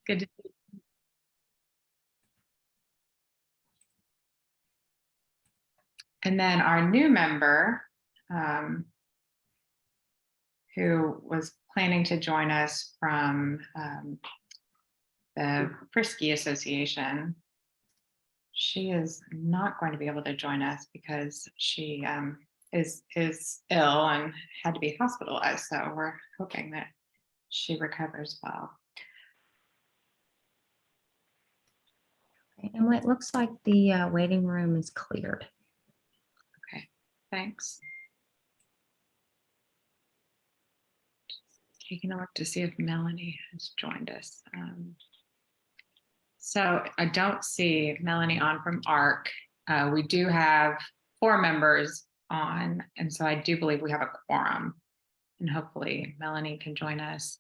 Good to see you. And then our new member, who was planning to join us from the Frisky Association, she is not going to be able to join us because she is ill and had to be hospitalized. So we're hoping that she recovers well. And it looks like the waiting room is cleared. Okay, thanks. Taking a look to see if Melanie has joined us. So I don't see Melanie on from ARC. We do have 4 members on, and so I do believe we have a quorum. And hopefully Melanie can join us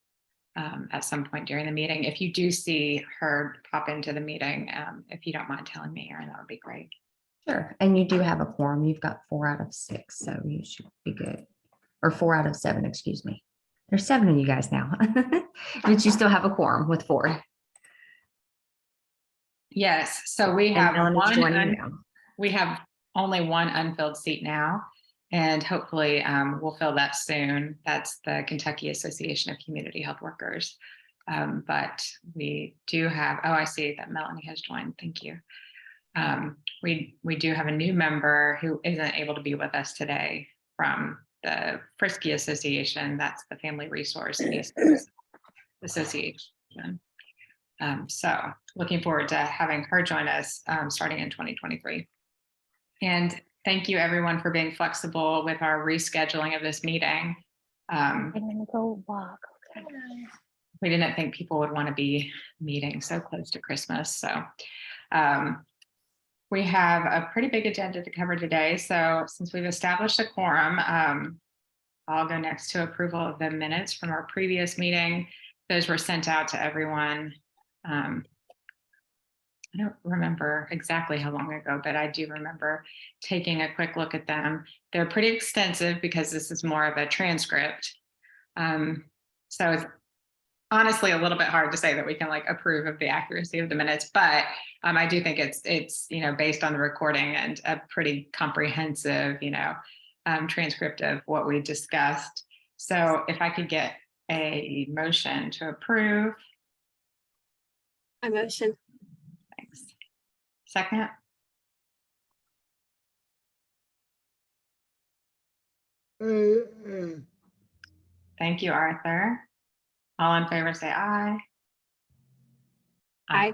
at some point during the meeting. If you do see her pop into the meeting, if you don't mind telling me, Erin, that would be great. Sure. And you do have a quorum. You've got 4 out of 6, so you should be good. Or 4 out of 7, excuse me. There's 7 of you guys now, but you still have a quorum with 4. Yes, so we And have Melanie's joining now. we have only 1 unfilled seat now, and hopefully we'll fill that soon. That's the Kentucky Association of Community Health Workers. But we do have, oh, I see that Melanie has joined. Thank you. We do have a new member who isn't able to be with us today from the Frisky Association. That's the Family Resource Association. So looking forward to having her join us starting in 2023. And thank you everyone for being flexible with our rescheduling of this meeting. I'm gonna go walk. Okay. We didn't think people would want to be meeting so close to Christmas. So we have a pretty big agenda to cover today. So since we've established a quorum, I'll go next to approval of the minutes from our previous meeting. Those were sent out to everyone. I don't remember exactly how long ago, but I do remember taking a quick look at them. They're pretty extensive because this is more of a transcript. So it's honestly a little bit hard to say that we can like approve of the accuracy of the minutes, but I do think it's based on the recording and a pretty comprehensive transcript of what we discussed. So if I could get a motion to approve. I motion. Thanks. Second. Thank you, Arthur. All in favor, say aye. Aye.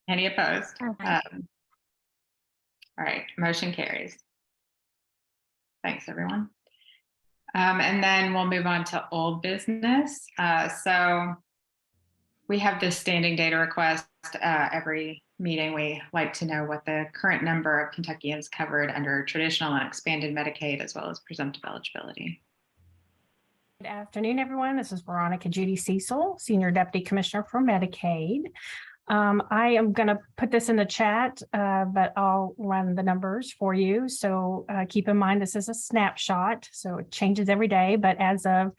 Any opposed? Aye. All right, motion carries. Thanks, everyone. And then we'll move on to old business. So we have this standing data request. Every meeting, we like to know what the current number of Kentuckians covered under traditional and expanded Medicaid, as well as presumptive eligibility. Good afternoon, everyone. This is Veronica Judy Cecil, Senior Deputy Commissioner for Medicaid. I am going to put this in the chat, but I'll run the numbers for you. So keep in mind, this is a snapshot, so it changes every day. But as of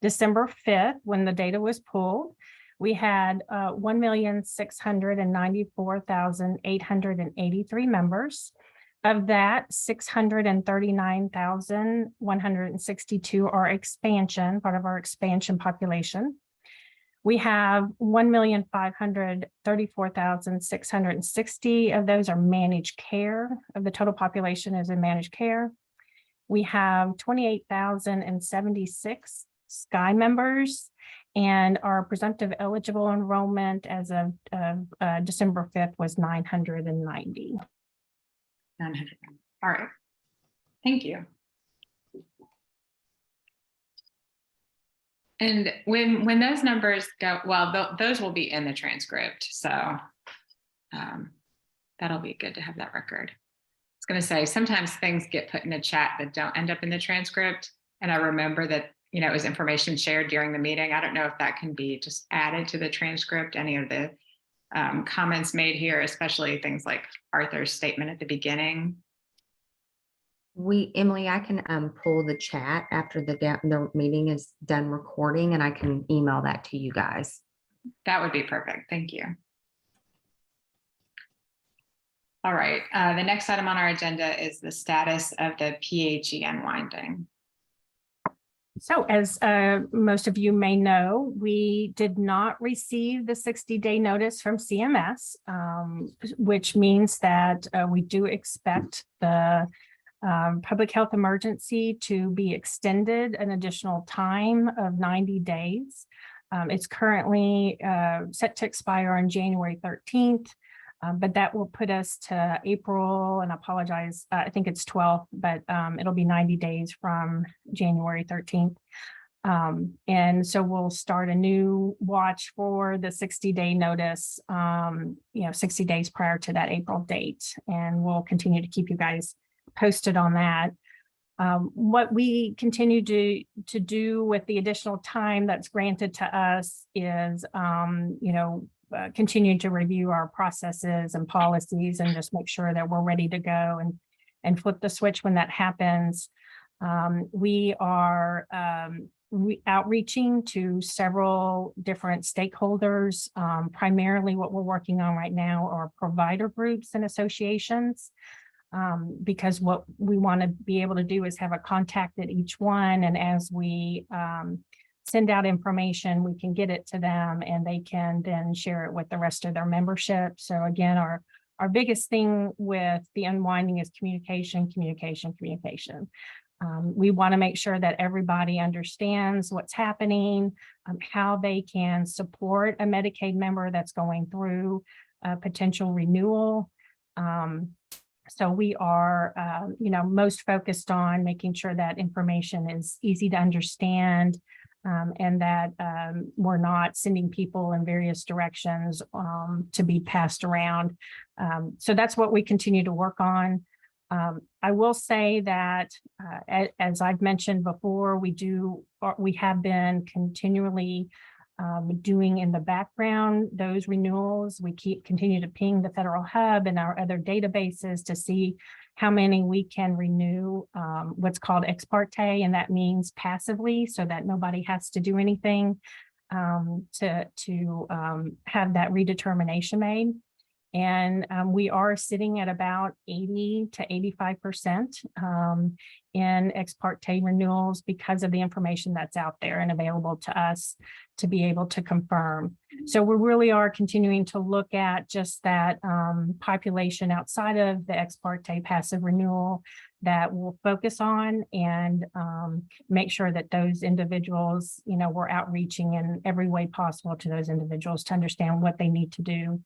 December 5th, when the data was pulled, we had 1,694,883 members. Of that, 639,162 are expansion, part of our expansion population. We have 1,534,660 of those are managed care. Of the total population is in managed care. We have 28,076 Sky members, and our presumptive eligible enrollment as of December 5th was 990. 900. All right. Thank you. And when those numbers go, well, those will be in the transcript. So that'll be good to have that record. I was going to say, sometimes things get put in the chat that don't end up in the transcript. And I remember that, it was information shared during the meeting. I don't know if that can be just added to the transcript, any of the comments made here, especially things like Arthur's statement at the beginning. Emily, I can pull the chat after the meeting is done recording, and I can email that to you guys. That would be perfect. Thank you. All right. The next item on our agenda is the status of the PHE unwinding. So as most of you may know, we did not receive the 60-day notice from CMS, which means that we do expect the public health emergency to be extended an additional time of 90 days. It's currently set to expire on January 13th. But that will put us to April, and I apologize, I think it's 12th, but it'll be 90 days from January 13th. And so we'll start a new watch for the 60-day notice, 60 days prior to that April date. And we'll continue to keep you guys posted on that. What we continue to do with the additional time that's granted to us is, continue to review our processes and policies and just make sure that we're ready to go and flip the switch when that happens. We are outreaching to several different stakeholders. Primarily what we're working on right now are provider groups and associations, because what we want to be able to do is have a contact at each one. And as we send out information, we can get it to them and they can then share it with the rest of their membership. So again, our biggest thing with the unwinding is communication. We want to make sure that everybody understands what's happening, how they can support a Medicaid member that's going through a potential renewal. So we are, most focused on making sure that information is easy to understand, and that we're not sending people in various directions to be passed around. So that's what we continue to work on. I will say that, as I've mentioned before, we have been continually doing in the background those renewals. We continue to ping the federal hub and our other databases to see how many we can renew what's called ex parte, and that means passively, so that nobody has to do anything to have that redetermination made. And we are sitting at about 80 to 85% in ex parte renewals because of the information that's out there and available to us to be able to confirm. So we really are continuing to look at just that population outside of the ex parte passive renewal that we'll focus on, and make sure that those individuals, we're outreaching in every way possible to those individuals to understand what they need to do.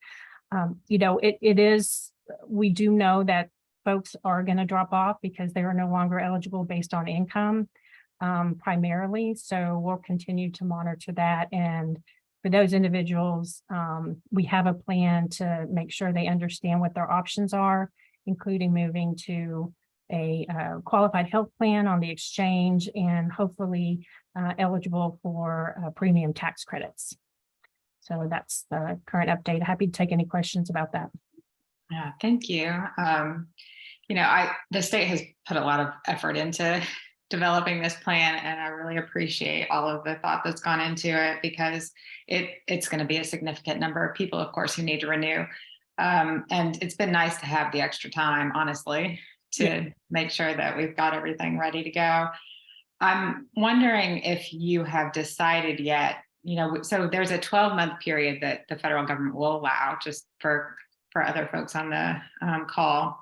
We do know that folks are going to drop off because they are no longer eligible based on income, primarily. So we'll continue to monitor that. And for those individuals, we have a plan to make sure they understand what their options are, including moving to a qualified health plan on the exchange and hopefully eligible for premium tax credits. So that's the current update. Happy to take any questions about that. Yeah, thank you. The state has put a lot of effort into developing this plan, and I really appreciate all of the thought that's gone into it, because it's going to be a significant number of people, of course, who need to renew. And it's been nice to have the extra time, honestly, to make sure that we've got everything ready to go. I'm wondering if you have decided yet, so there's a 12-month period that the federal government will allow, just for other folks on the call.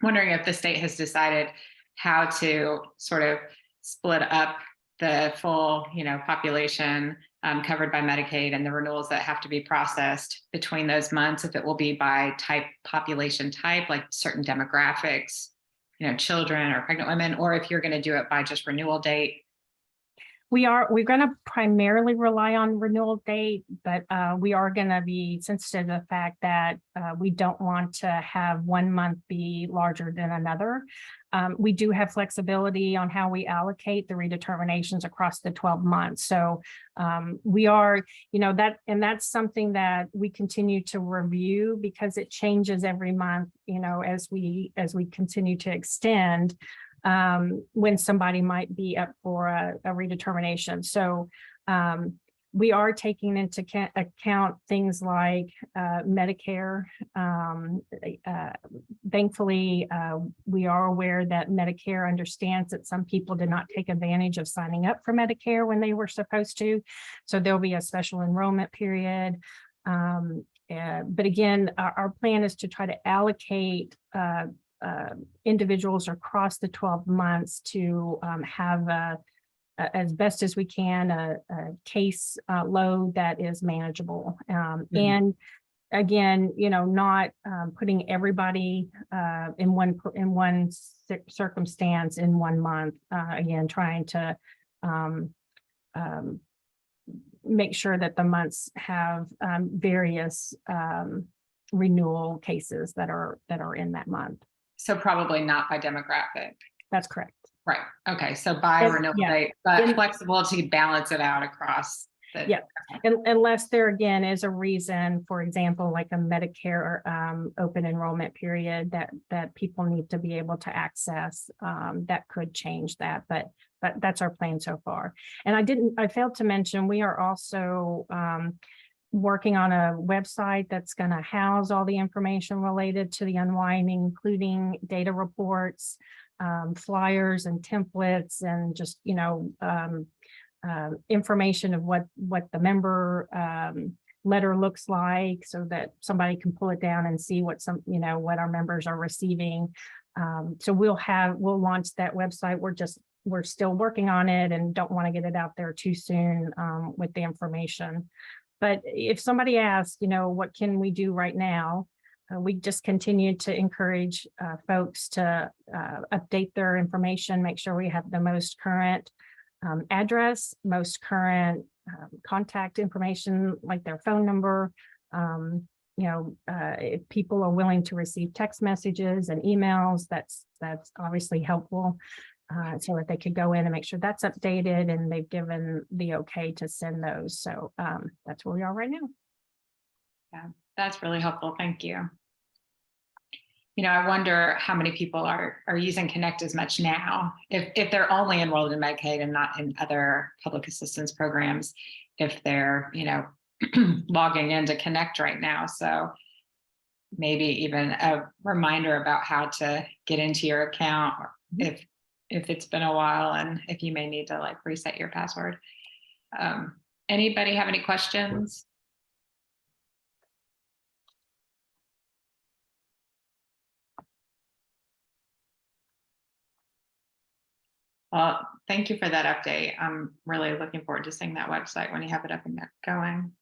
Wondering if the state has decided how to sort of split up the full, population covered by Medicaid and the renewals that have to be processed between those months, if it will be by population type, like certain demographics, children or pregnant women, or if you're going to do it by just renewal date. We're going to primarily rely on renewal date, but we are going to be sensitive to the fact that we don't want to have one month be larger than another. We do have flexibility on how we allocate the redeterminations across the 12 months. So we are, that's something that we continue to review, because it changes every month, as we continue to extend. When somebody might be up for a redetermination. So We are taking into account things like Medicare. Thankfully, we are aware that Medicare understands that some people did not take advantage of signing up for Medicare when they were supposed to. So there'll be a special enrollment period. But again, our plan is to try to allocate individuals across the 12 months to have as best as we can, a case load that is manageable. And again, not putting everybody in one circumstance in 1 month. Again, trying to make sure that the months have various renewal cases that are in that month. So probably not by demographic. That's correct. Right. Okay. So by renewal date, but flexible to balance it out across the. Yeah. Unless there again is a reason, for example, like a Medicare open enrollment period that people need to be able to access, that could change that. But that's our plan so far. And I failed to mention, we are also working on a website that's going to house all the information related to the unwinding, including data reports, flyers and templates, and just, information of what the member letter looks like, so that somebody can pull it down and see what what our members are receiving. So we'll launch that website. We're still working on it and don't want to get it out there too soon with the information. But if somebody asks, what can we do right now? We just continue to encourage folks to update their information, make sure we have the most current address, most current contact information, like their phone number. If people are willing to receive text messages and emails, that's obviously helpful, so that they could go in and make sure that's updated and they've given the okay to send those. So that's where we are right now. Yeah, that's really helpful. Thank you. I wonder how many people are using Connect as much now, if they're only enrolled in Medicaid and not in other public assistance programs, if they're, logging into Connect right now. So maybe even a reminder about how to get into your account, or if it's been a while and if you may need to reset your password. Anybody have any questions? Well, thank you for that update. I'm really looking forward to seeing that website when you have it up and going.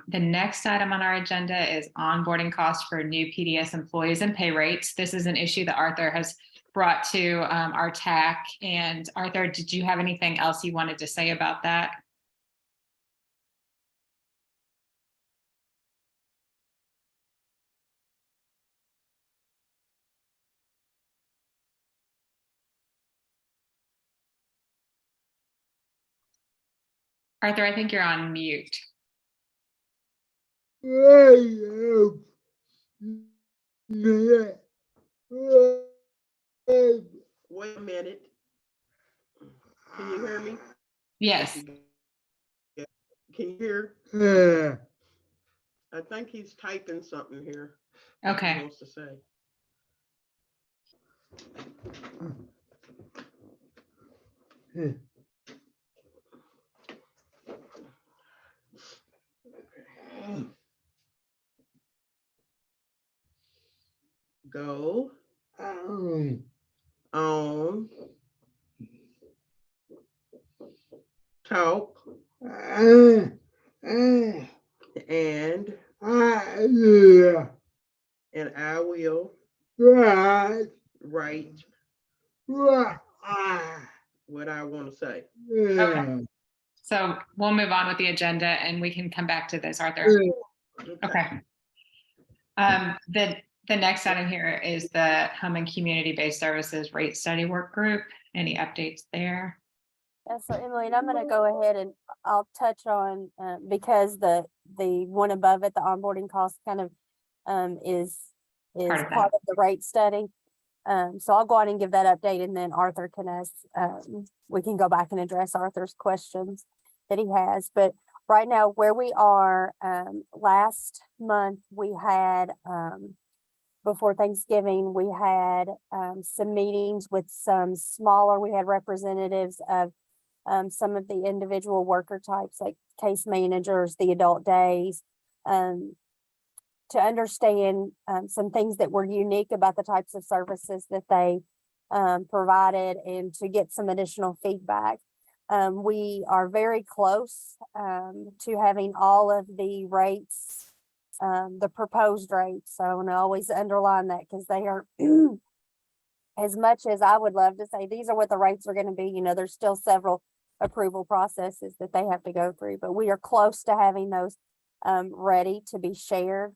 The next item on our agenda is onboarding costs for new PDS employees and pay rates. This is an issue that Arthur has brought to our TAC. And Arthur, did you have anything else you wanted to say about that? Arthur, I think you're on mute. Wait a minute. Can you hear me? Yes. Can you hear? I think he's typing something here. Okay. He wants to say. Go on talk and I will write what I want to say. Okay. So we'll move on with the agenda and we can come back to this, Arthur. Okay. The next item here is the Home and Community-Based Services Rate Study Work Group. Any updates there? Yeah, so Emily, and I'm going to go ahead and I'll touch on because the one above it, the onboarding cost kind of is part of the rate study. So I'll go on and give that update, and then Arthur can ask, we can go back and address Arthur's questions that he has. But right now, where we are, last month, we had, before Thanksgiving, we had some meetings with some smaller, we had representatives of some of the individual worker types, like case managers, the adult days, to understand some things that were unique about the types of services that they provided, and to get some additional feedback. We are very close to having all of the rates, the proposed rates. So I want to always underline that, because they are, as much as I would love to say these are what the rates are going to be, you know, there's still several approval processes that they have to go through, but we are close to having those ready to be shared.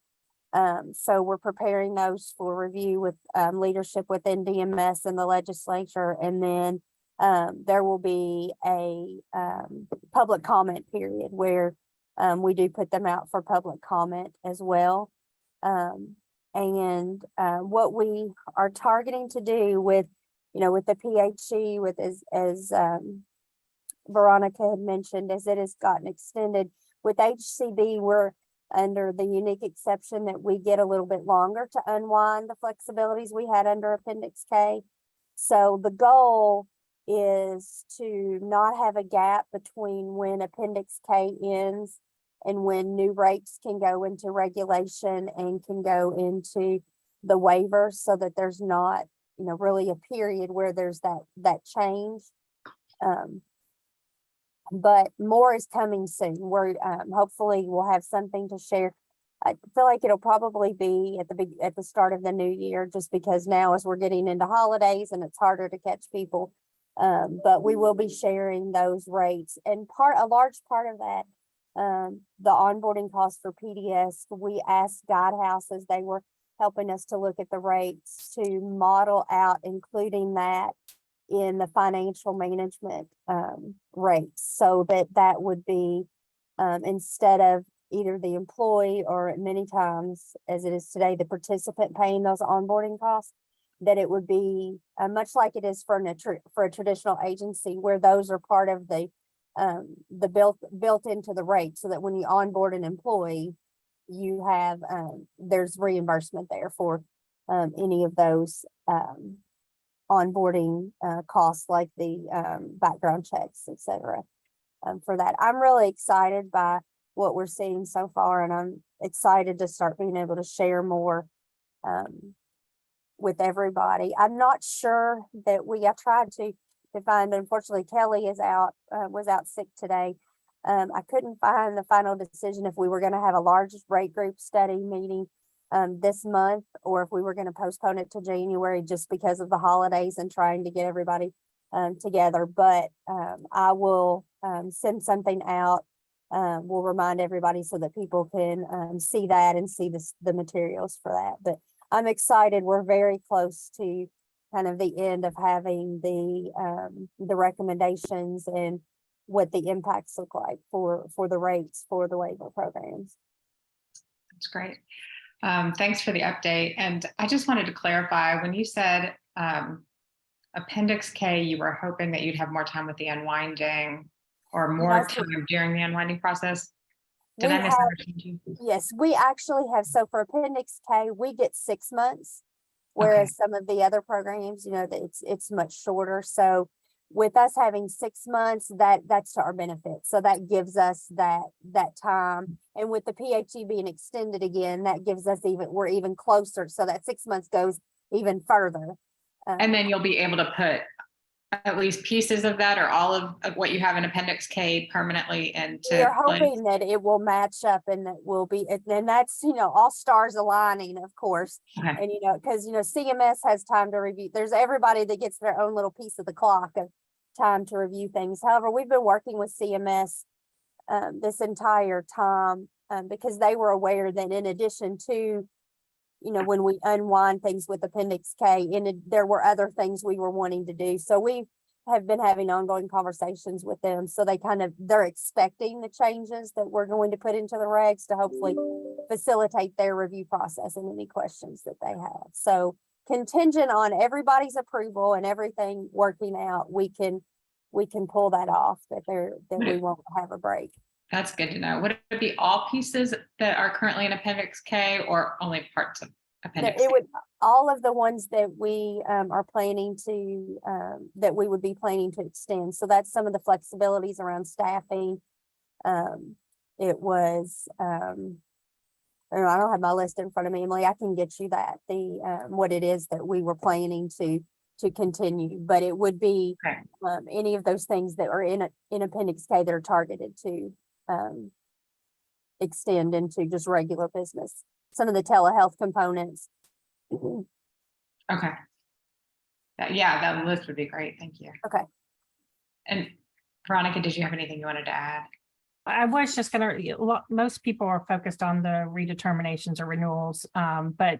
So we're preparing those for review with leadership within DMS and the legislature. And then there will be a public comment period where we do put them out for public comment as well. And what we are targeting to do with, you know, with the PHE, with as Veronica had mentioned, as it has gotten extended with HCB, we're under the unique exception that we get a little bit longer to unwind the flexibilities we had under Appendix K. So the goal is to not have a gap between when Appendix K ends and when new rates can go into regulation and can go into the waiver, so that there's not, you know, really a period where there's that change. But more is coming soon. We're hopefully we'll have something to share. I feel like it'll probably be at the start of the new year, just because now as we're getting into holidays and it's harder to catch people. But we will be sharing those rates, and a large part of that, the onboarding costs for PDS, we asked Guidehouse, as they were helping us to look at the rates, to model out including that in the financial management rates, so that would be instead of either the employee, or many times as it is today, the participant paying those onboarding costs, that it would be much like it is for a traditional agency, where those are part of the built into the rate, so that when you onboard an employee, you have there's reimbursement there for any of those onboarding costs, like the background checks, etc. For that, I'm really excited by what we're seeing so far, and I'm excited to start being able to share more with everybody. I'm not sure that I tried to find, unfortunately, Kelly is out, was out sick today. I couldn't find the final decision if we were going to have a large rate group study meeting this month, or if we were going to postpone it to January, just because of the holidays and trying to get everybody together. But I will send something out. We'll remind everybody so that people can see that and see the materials for that. But I'm excited. We're very close to kind of the end of having the recommendations and what the impacts look like for the rates for the waiver programs. That's great. Thanks for the update. And I just wanted to clarify, when you said Appendix K, you were hoping that you'd have more time with the unwinding, or more time during the unwinding process. Did I misunderstand you? Yes, we actually have. So for Appendix K, we get 6 months, whereas some of the other programs, you know, it's much shorter. So with us having 6 months, that's to our benefit. So that gives us that time. And with the PHE being extended again, that gives us we're even closer. So that 6 months goes even further. And then you'll be able to put at least pieces of that, or all of what you have in Appendix K permanently into We're hoping that it will match up, and that will be, and that's, you know, all stars aligning, of course. Okay. And, you know, because, you know, CMS has time to review. There's everybody that gets their own little piece of the clock of time to review things. However, we've been working with CMS this entire time because they were aware that in addition to, you know, when we unwind things with Appendix K, there were other things we were wanting to do. So we have been having ongoing conversations with them. So they're expecting the changes that we're going to put into the regs to hopefully facilitate their review process and any questions that they have. So contingent on everybody's approval and everything working out, we can pull that off, that we won't have a break. That's good to know. Would it be all pieces that are currently in Appendix K or only parts of Appendix K? It would, all of the ones that we are planning to, that we would be planning to extend. So that's some of the flexibilities around staffing. It was, I don't have my list in front of me, Emily. I can get you that, what it is that we were planning to continue, but it would be Okay. any of those things that are in Appendix K that are targeted to extend into just regular business. Some of the telehealth components. Okay. Yeah, that list would be great. Thank you. Okay. And Veronica, did you have anything you wanted to add? I was just gonna, most people are focused on the redeterminations or renewals, but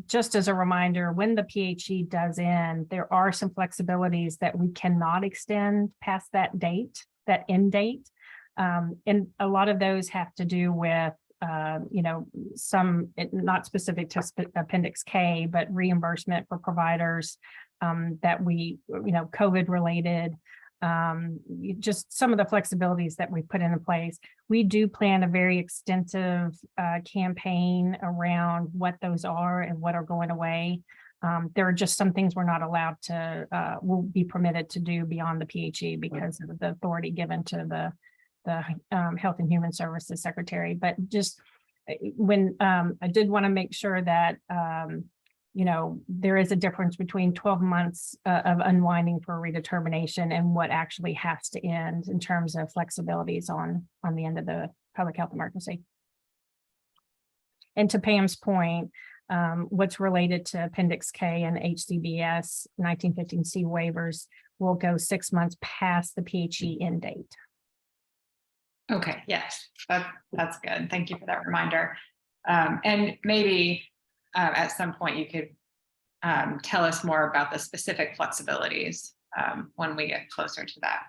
just as a reminder, when the PHE does end, there are some flexibilities that we cannot extend past that date, that end date. And a lot of those have to do with, some not specific to Appendix K, but reimbursement for providers that we, COVID related. Just some of the flexibilities that we put into place. We do plan a very extensive campaign around what those are and what are going away. There are just some things we're not allowed to, will be permitted to do beyond the PHE because of the authority given to the Health and Human Services Secretary. But just when I did want to make sure that there is a difference between 12 months of unwinding for redetermination and what actually has to end in terms of flexibilities on the end of the public health emergency. And to Pam's point, what's related to Appendix K and HCBS 1915C waivers will go 6 months past the PHE end date. Okay, yes, that's good. Thank you for that reminder. And maybe at some point you could tell us more about the specific flexibilities when we get closer to that.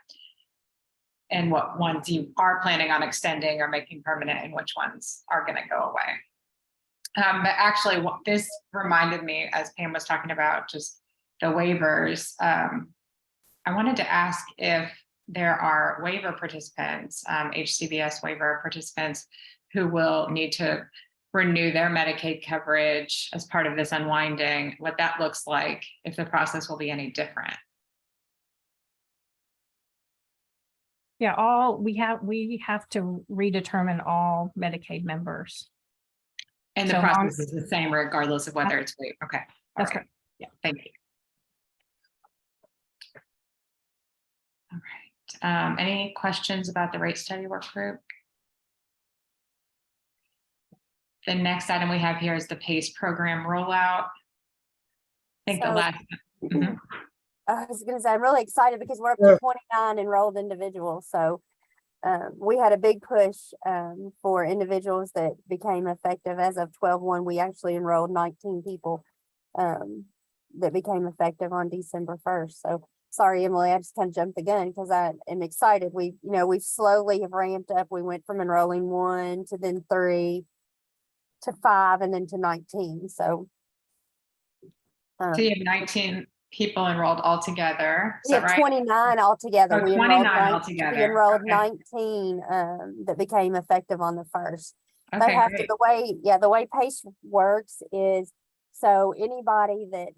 And what ones you are planning on extending or making permanent and which ones are going to go away. But actually, what this reminded me as Pam was talking about just the waivers, I wanted to ask if there are waiver participants, HCBS waiver participants who will need to renew their Medicaid coverage as part of this unwinding, what that looks like, if the process will be any different. Yeah, we have to redetermine all Medicaid members. And the process is the same regardless of whether it's waived. Okay. That's correct. Yeah, thank you. All right. Any questions about the rate study work group? The next item we have here is the PACE program rollout. I think the last. Mm-hmm. I was going to say, I'm really excited because we're up to 29 enrolled individuals. So we had a big push for individuals that became effective as of 12/1. We actually enrolled 19 people that became effective on December 1st. So sorry, Emily, I just kind of jumped the gun because I am excited. We've slowly have ramped up. We went from enrolling 1 to then 3 to 5 and then to 19. So you have 19 people enrolled altogether. We have 29 altogether. Oh, we 29 enrolled altogether. We enrolled Okay. 19 that became effective on the 1st. Okay, They have great. to, the way PACE works is, so anybody that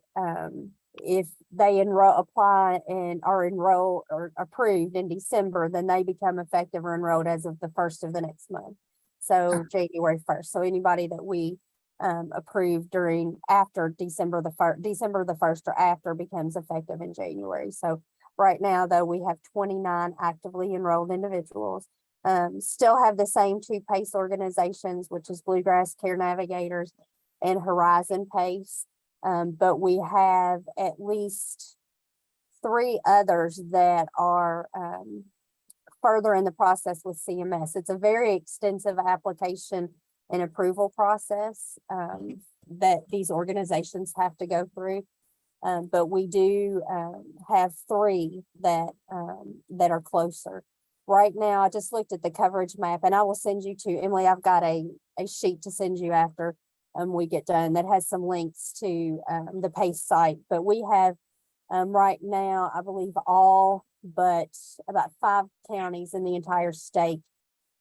if they apply and are enrolled or approved in December, then they become effective or enrolled as of the 1st of the next month. So January 1st. So anybody that we approved after December the 1st or after becomes effective in January. So right now, though, we have 29 actively enrolled individuals. Still have the same 2 PACE organizations, which is Bluegrass Care Navigators and Horizon PACE. But we have at least 3 others that are further in the process with CMS. It's a very extensive application and approval process that these organizations have to go through. But we do have 3 that are closer. Right now, I just looked at the coverage map and I will send you to Emily. I've got a sheet to send you after we get done. That has some links to the PACE site, but we have right now, I believe all but about 5 counties in the entire state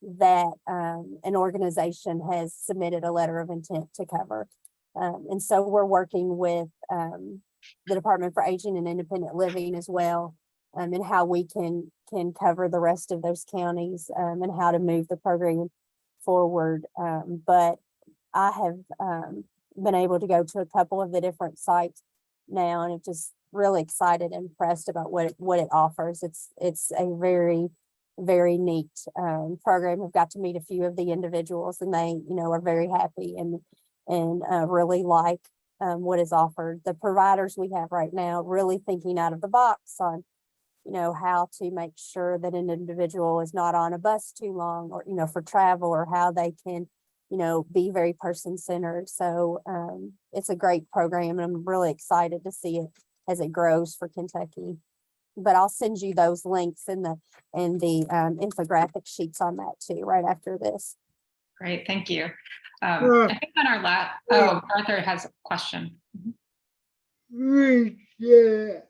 that an organization has submitted a letter of intent to cover. And so we're working with the Department for Aging and Independent Living as well, and how we can cover the rest of those counties, and how to move the program forward. But I have been able to go to a couple of the different sites now, and I'm just really excited and impressed about what it offers. It's a very, very neat program. I've got to meet a few of the individuals, and they, are very happy and really like what is offered. The providers we have right now really thinking out of the box on, how to make sure that an individual is not on a bus too long, or, for travel, or how they can, be very person-centered. So it's a great program, and I'm really excited to see it as it grows for Kentucky. But I'll send you those links and the infographic sheets on that too, right after this. Great, thank you. I think on our last, Arthur has a question. Yeah.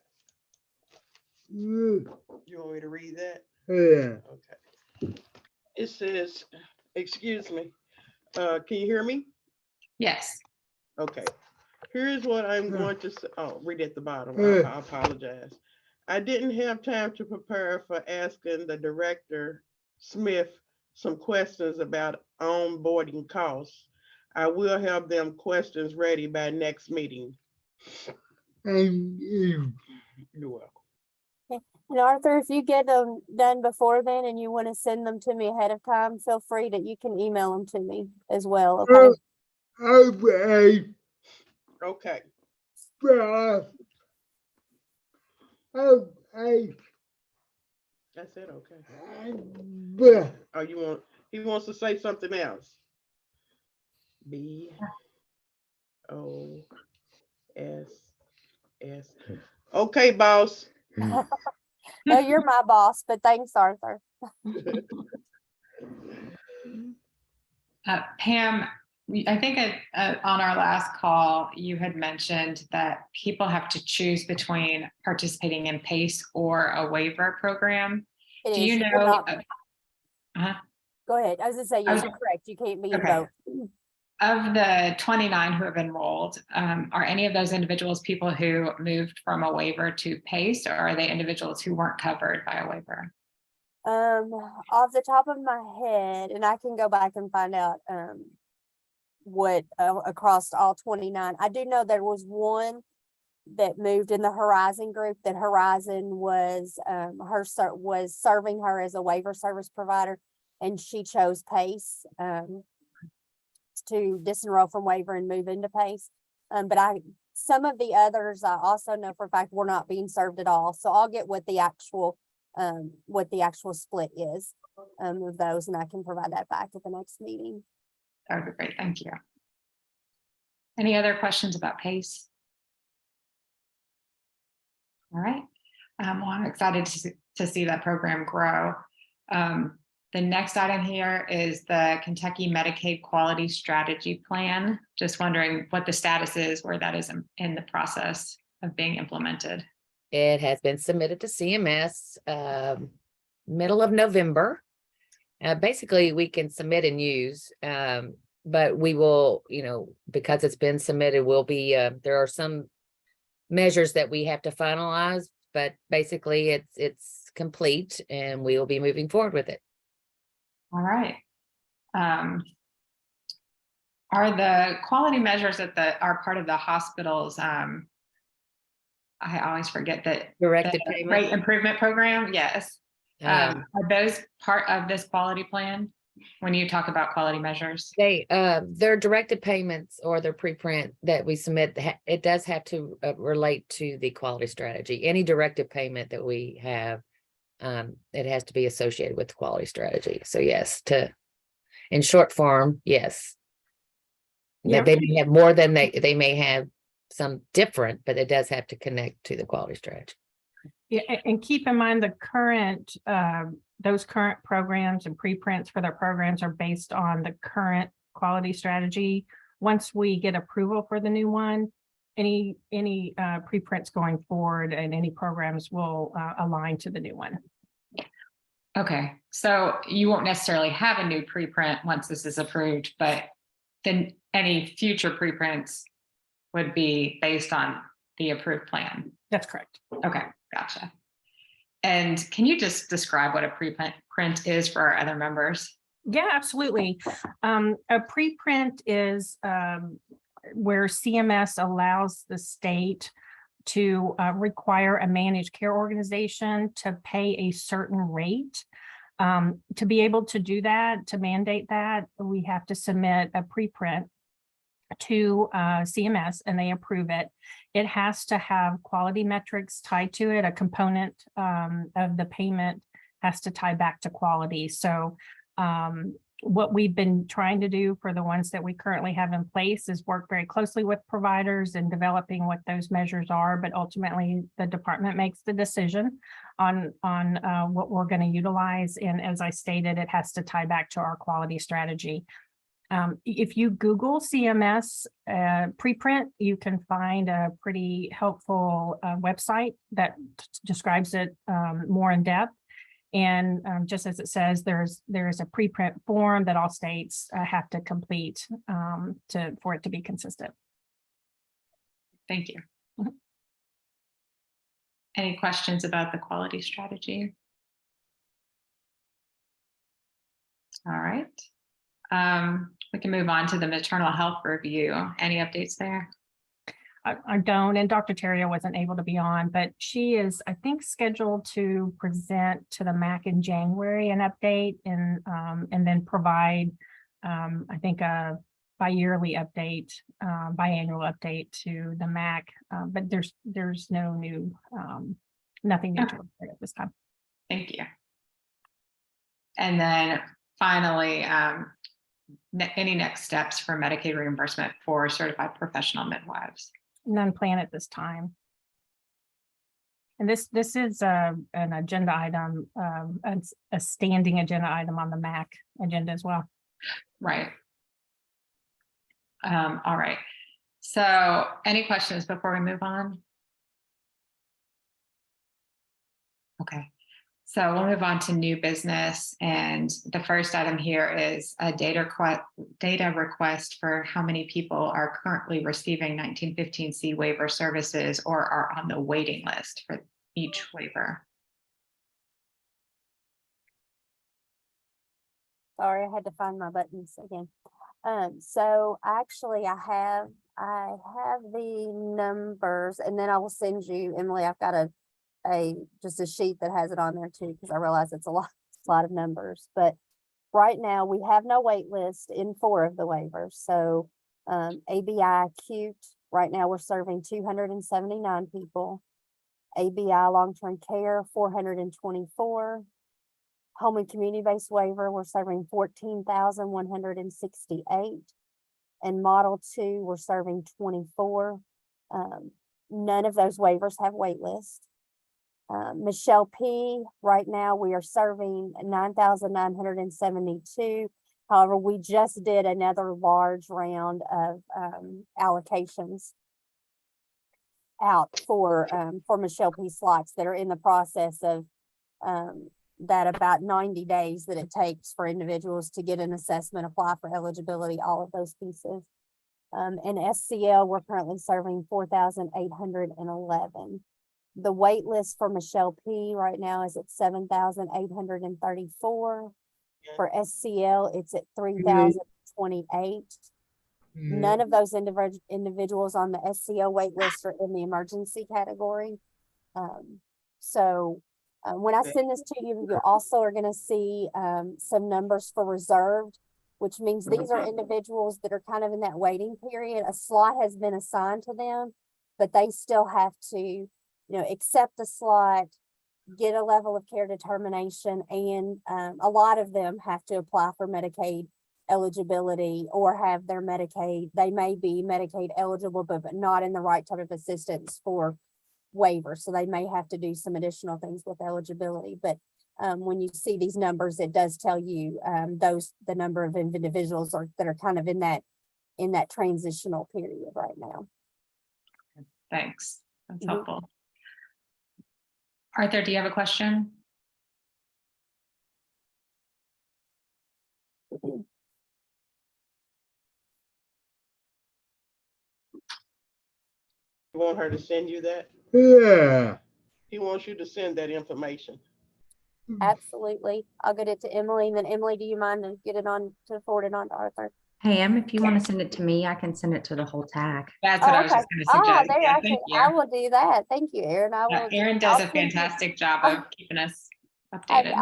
You want me to read that? Yeah. Okay. It says, excuse me, can you hear me? Yes. Okay. Here's what I'm going to say. Oh, read at the bottom. I apologize. I didn't have time to prepare for asking the director, Smith, some questions about onboarding costs. I will have them questions ready by next meeting. You're welcome. And Arthur, if you get them done before then and you want to send them to me ahead of time, feel free that you can email them to me as well. Okay. Okay. Okay. I said okay. Oh, he wants to say something else. B-O-S-S. Okay, boss. No, you're my boss, but thanks, Arthur. Pam, I think on our last call, you had mentioned that people have to choose between participating in PACE or a waiver program. Do you know? Go ahead. I was gonna say, yes, you're correct. You can't be in both. Of the 29 who have enrolled, are any of those individuals people who moved from a waiver to PACE, or are they individuals who weren't covered by a waiver? Off the top of my head, and I can go back and find out what across all 29. I do know there was one that moved in the Horizon group. That Horizon was was serving her as a waiver service provider, and she chose PACE to disenroll from waiver and move into PACE. But some of the others I also know for a fact were not being served at all. So I'll get what the actual split is of those, and I can provide that back at the next meeting. That would be great. Thank you. Any other questions about PACE? All right. Well, I'm excited to see that program grow. The next item here is the Kentucky Medicaid Quality Strategy Plan. Just wondering what the status is, where that is in the process of being implemented. It has been submitted to CMS middle of November. Basically, we can submit and use, but we will, because it's been submitted, will be, there are some measures that we have to finalize, but basically it's complete and we will be moving forward with it. All right. Are the quality measures that are part of the hospitals? I always forget that Directed the payment. rate improvement program. Yes. Are those part of this quality plan when you talk about quality measures? Their directed payments or their preprint that we submit, it does have to relate to the quality strategy. Any directed payment that we have, it has to be associated with the quality strategy. So yes, in short form, yes. Yeah. They may have more than they may have some different, but it does have to connect to the quality strategy. Yeah, and keep in mind the current, those current programs and preprints for their programs are based on the current quality strategy. once we get approval for the new one, any preprints going forward and any programs will align to the new one. Okay, so you won't necessarily have a new preprint once this is approved, but then any future preprints would be based on the approved plan. That's correct. Okay, gotcha. And can you just describe what a preprint is for our other members? Yeah, absolutely. A preprint is where CMS allows the state to require a managed care organization to pay a certain rate. To be able to do that, to mandate that, we have to submit a preprint to CMS and they approve it. It has to have quality metrics tied to it. A component of the payment has to tie back to quality. So what we've been trying to do for the ones that we currently have in place is work very closely with providers in developing what those measures are, but ultimately the department makes the decision on what we're going to utilize. And as I stated, it has to tie back to our quality strategy. If you Google CMS preprint, you can find a pretty helpful website that describes it more in depth. And just as it says, there is a preprint form that all states have to complete for it to be consistent. Thank you. Mhm. Any questions about the quality strategy? All right. We can move on to the maternal health review. Any updates there? I don't, and Dr. Terrio wasn't able to be on, but she is, I think, scheduled to present to the MAC in January an update and then provide, I think, a bi-yearly update, biannual update to the MAC. But there's no new, nothing new to report at this time. Thank you. And then finally, any next steps for Medicaid reimbursement for certified professional midwives? None planned at this time. And this is an agenda item, a standing agenda item on the MAC agenda as well. Right. All right. So any questions before we move on? Okay. So we'll move on to new business. And the first item here is a data request for how many people are currently receiving 1915C waiver services or are on the waiting list for each waiver. Sorry, I had to find my buttons again. So actually I have the numbers and then I will send you, Emily, I've got just a sheet that has it on there too, because I realize it's a lot of numbers, but right now we have no wait list in 4 of the waivers. So ABI acute, right now we're serving 279 people. ABI long-term care, 424. Home and community-based waiver, we're serving 14,168. And Model 2, we're serving 24. None of those waivers have wait list. Michelle P, right now we are serving 9,972. However, we just did another large round of allocations out for Michelle P slots that are in the process of that about 90 days that it takes for individuals to get an assessment, apply for eligibility, all of those pieces. And SCL, we're currently serving 4,811. The wait list for Michelle P right now is at 7,834. For SCL, it's at 3,028. None of those individuals on the SCL wait list are in the emergency category. When I send this to you, you also are going to see some numbers for reserved, which means these are individuals that are kind of in that waiting period. A slot has been assigned to them, but they still have to, accept the slot, get a level of care determination, and a lot of them have to apply for Medicaid eligibility or have their Medicaid. They may be Medicaid eligible, but not in the right type of assistance for waiver. So they may have to do some additional things with eligibility. But when you see these numbers, it does tell you the number of individuals that are kind of in that in that transitional period right now. Thanks. That's Mhm. helpful. Arthur, do you have a question? You want her to send you that? Yeah. He wants you to send that information. Absolutely. I'll get it to Emily, and then Emily, do you mind to get it on, to forward it on to Arthur? Pam, if you want to send it to me, I can send it to the whole TAC. That's what Oh, I was okay. just going to Ah, suggest. there, Yeah, I thank can, I you. will do that. Thank you, Erin. I will. Erin does I'll a send you- fantastic job of keeping us I updated.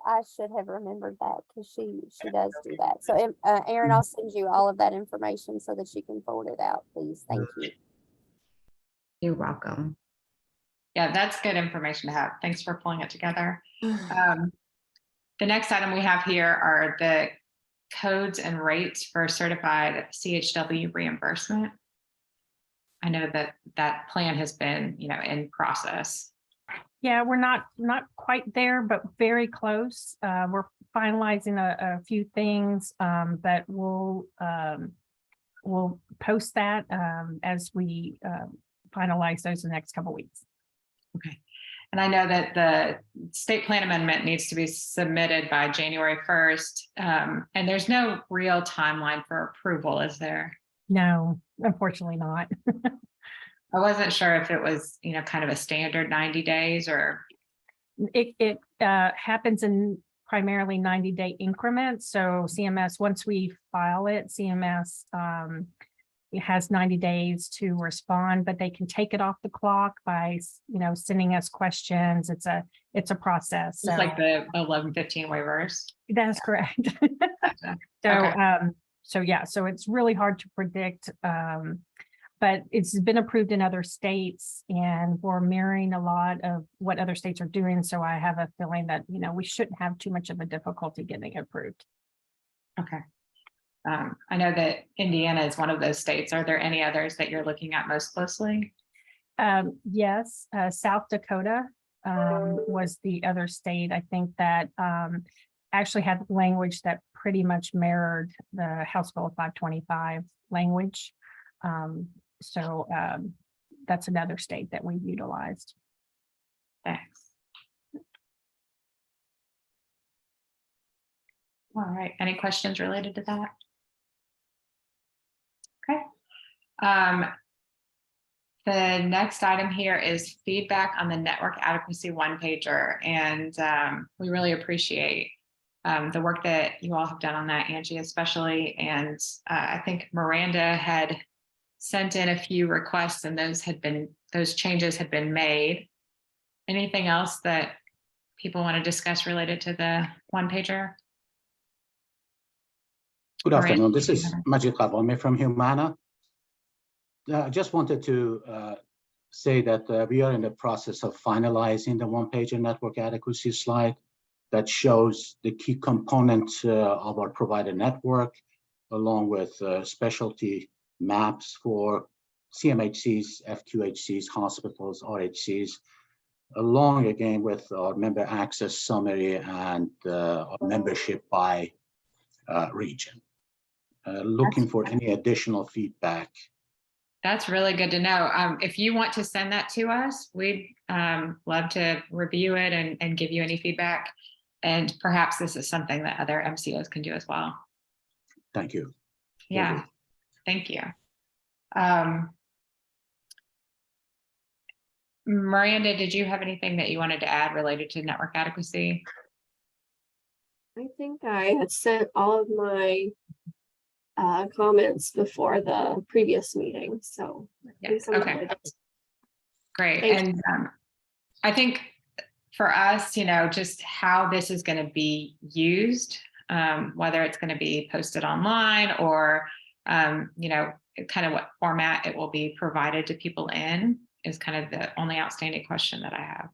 I should have remembered that, because she does do that. So, Erin, I'll send you all of that information so that you can forward it out, please. Thank you. You're welcome. Yeah, that's good information to have. Thanks for pulling it together. The next item we have here are the codes and rates for certified CHW reimbursement. I know that that plan has been, in process. Yeah, we're not quite there, but very close. We're finalizing a few things, but we'll post that as we finalize those in the next couple of weeks. Okay. And I know that the state plan amendment needs to be submitted by January 1st. And there's no real timeline for approval, is there? No, unfortunately not. I wasn't sure if it was, kind of a standard 90 days or. It happens in primarily 90-day increments. So CMS, once we file it, CMS it has 90 days to respond, but they can take it off the clock by, sending us questions. It's a process. Just So like the 1115 waivers. that's correct. Gotcha. So, Okay. So it's really hard to predict, but it's been approved in other states, and we're mirroring a lot of what other states are doing. So I have a feeling that, we shouldn't have too much of a difficulty getting it approved. Okay. I know that Indiana is one of those states. Are there any others that you're looking at most closely? Yes, South Dakota was the other state, I think, that actually had language that pretty much mirrored the House Bill 525 language. So that's another state that we've utilized. Thanks. All right. Any questions related to that? Okay. The next item here is feedback on the network adequacy one-pager, and we really appreciate the work that you all have done on that, Angie, especially. And I think Miranda had sent in a few requests, and those changes had been made. Anything else that people want to discuss related to the one-pager? Good Miranda, afternoon. This do you is have Majid Khabami from Humana. I just wanted to say that we are in the process of finalizing the one-pager network adequacy slide that shows the key components of our provider network, along with specialty maps for CMHCs, FQHCs, hospitals, RHCs, along again with our member access summary and our membership by region. Looking for any additional feedback. That's really good to know. If you want to send that to us, we'd love to review it and give you any feedback. And perhaps this is something that other MCOs can do as well. Thank you. Yeah, thank you. Miranda, did you have anything that you wanted to add related to network adequacy? I think I had sent all of my comments before the previous meeting, so I think Yes, I'm okay, good. great. Thank And I think for us, just how this is going to be used, whether it's going to be posted online or, kind of what format it will be provided to people in is kind of the only outstanding question that I have.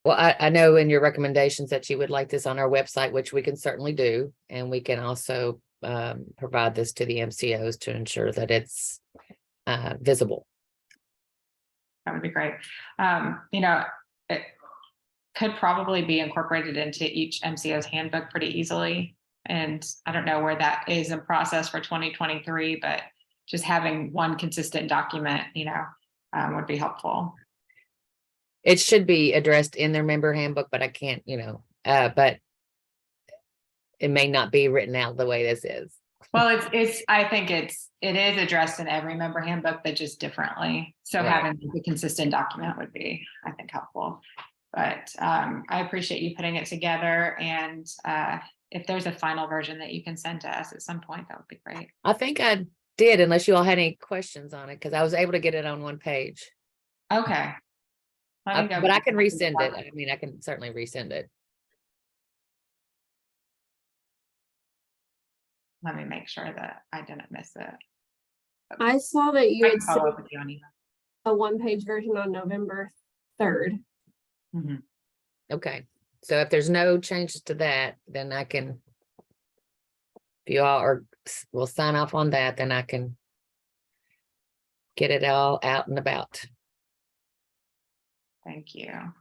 Well, I know in your recommendations that you would like this on our website, which we can certainly do. And we can also provide this to the MCOs to ensure that it's visible. That would be great. It could probably be incorporated into each MCO's handbook pretty easily. And I don't know where that is in process for 2023, but just having one consistent document, would be helpful. It should be addressed in their member handbook, but I can't, but it may not be written out the way this is. Well, I think it is addressed in every member handbook, but just differently. So Right. having a consistent document would be, I think, helpful. But I appreciate you putting it together. And if there's a final version that you can send to us at some point, that would be great. I think I did, unless you all had any questions on it, because I was able to get it on one page. Okay. Let me go But I back can and look at resend that. it. I mean, I can certainly resend it. Let me make sure that I didn't miss it. I saw that you I had can follow sent up with you on email. a one-page version on November 3rd. Mhm. Okay, so if there's no changes to that, then I can, if you all will sign off on that, then I can get it all out and about. Thank you.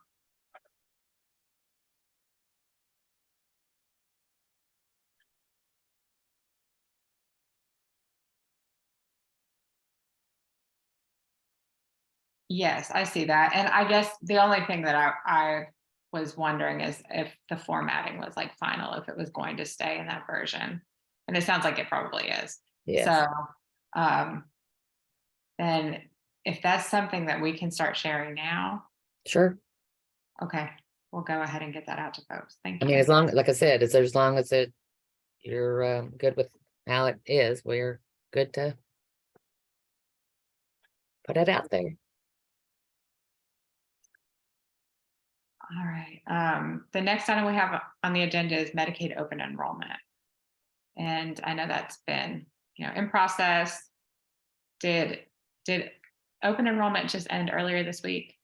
Yes, I see that. And I guess the only thing that I was wondering is if the formatting was like final, if it was going to stay in that version. And it sounds like it probably is. Yes. So then if that's something that we can start sharing now, Sure. okay, we'll go ahead and get that out to folks. Thank I you. mean, as long, like I said, as long as you're good with how it is, we're good to put it out there. All right. The next item we have on the agenda is Medicaid open enrollment. And I know that's been, in process. Did open enrollment just end earlier this week?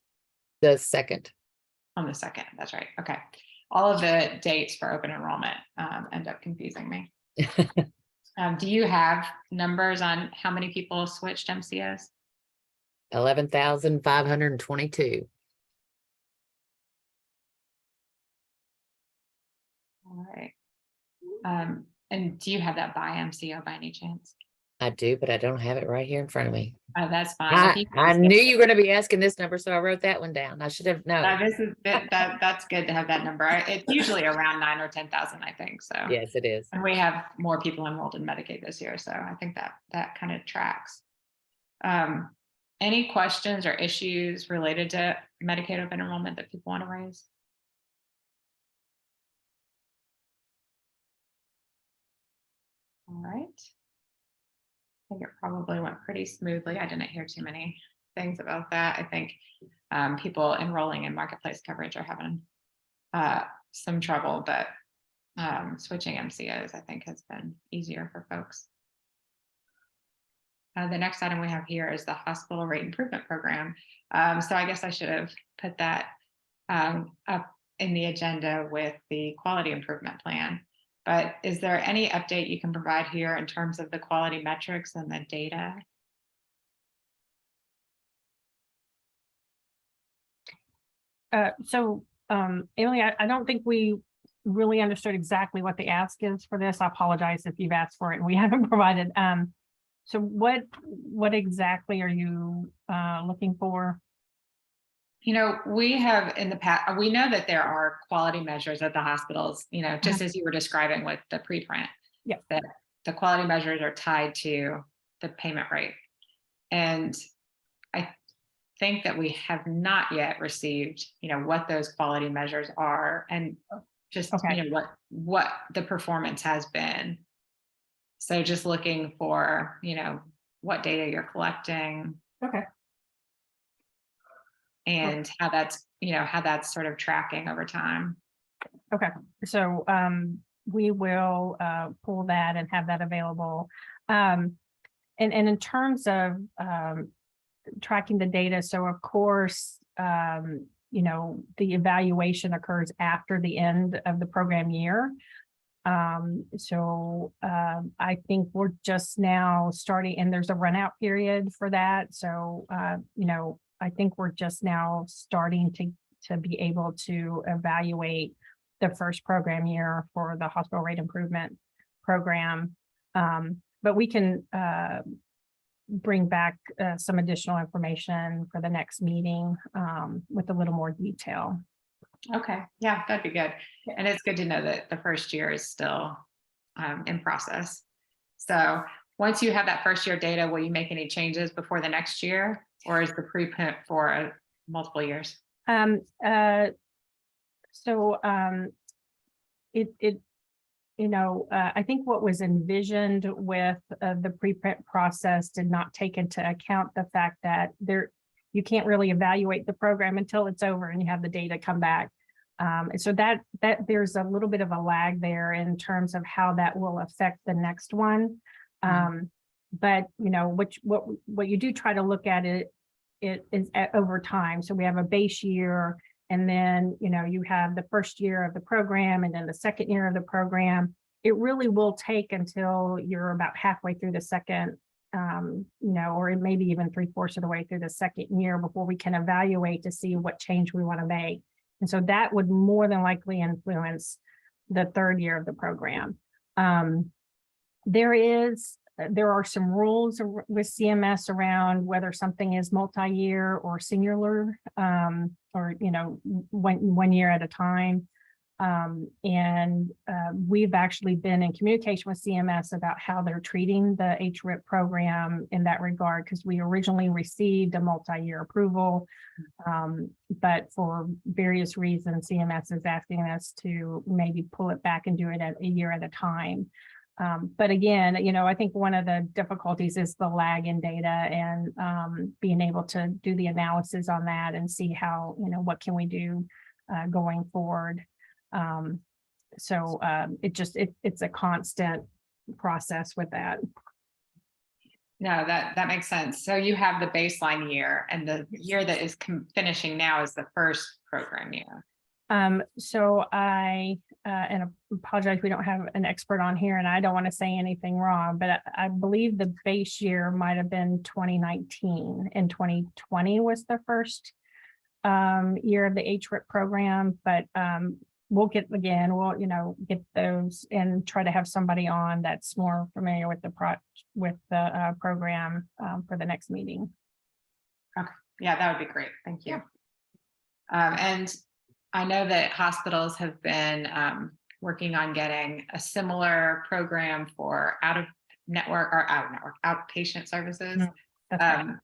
The second. On the 2nd, that's right. Okay. All of the dates for open enrollment end up confusing me. Do you have numbers on how many people switched MCOs? 11,522. All right. And do you have that by MCO by any chance? I do, but I don't have it right here in front of me. Oh, that's fine. If you can I just knew get- you were going to be asking this number, so I wrote that one down. I should have known. That's good to have that number. It's usually around 9 or 10,000, I think. So Yes, it is. and we have more people enrolled in Medicaid this year, so I think that kind of tracks. Any questions or issues related to Medicaid open enrollment that people want to raise? All right. I think it probably went pretty smoothly. I didn't hear too many things about that. I think people enrolling in marketplace coverage are having some trouble, but switching MCOs, I think, has been easier for folks. The next item we have here is the hospital rate improvement program. So I guess I should have put that up in the agenda with the quality improvement plan. But is there any update you can provide here in terms of the quality metrics and the data? Emily, I don't think we really understood exactly what the ask is for this. I apologize if you've asked for it and we haven't provided. So what exactly are you looking for? We have in the past, we know that there are quality measures at the hospitals, just as you were describing with the preprint. Yeah. That the quality measures are tied to the payment rate. And I think that we have not yet received, what those quality measures are and just, Okay. what the performance has been. So just looking for, what data you're collecting. Okay. And how that's sort of tracking over time. Okay, so we will pull that and have that available. And in terms of tracking the data, so of course, the evaluation occurs after the end of the program year. I think we're just now starting, and there's a run out period for that. So, I think we're just now starting to be able to evaluate the first program year for the hospital rate improvement. program. But we can bring back some additional information for the next meeting with a little more detail. Okay, yeah, that'd be good. And it's good to know that the first year is still in process. So once you have that first year data, will you make any changes before the next year, or is the preprint for multiple years? I think what was envisioned with the preprint process did not take into account the fact that you can't really evaluate the program until it's over and you have the data come back. And so that there's a little bit of a lag there in terms of how that will affect the next one. But what you do try to look at it is over time. So we have a base year, and then you have the first year of the program, and then the second year of the program. It really will take until you're about halfway through the second, or maybe even 3/4 of the way through the second year before we can evaluate to see what change we want to make. And so that would more than likely influence the third year of the program. There are some rules with CMS around whether something is multi-year or singular, or 1 year at a time. We've actually been in communication with CMS about how they're treating the HRIP program in that regard, because we originally received a multi-year approval, but for various reasons, CMS is asking us to maybe pull it back and do it at a year at a time. But again, I think one of the difficulties is the lag in data, and being able to do the analysis on that and see how, what can we do going forward. It's a constant process with that. No, that makes sense. So you have the baseline year, and the year that is finishing now is the first program year. So I apologize, we don't have an expert on here, and I don't want to say anything wrong, but I believe the base year might have been 2019, and 2020 was the first year of the HRIP program. But we'll get those and try to have somebody on that's more familiar with the program for the next meeting. Okay, yeah, that would be great. Thank you. And I know that hospitals have been working on getting a similar program for outpatient services. That's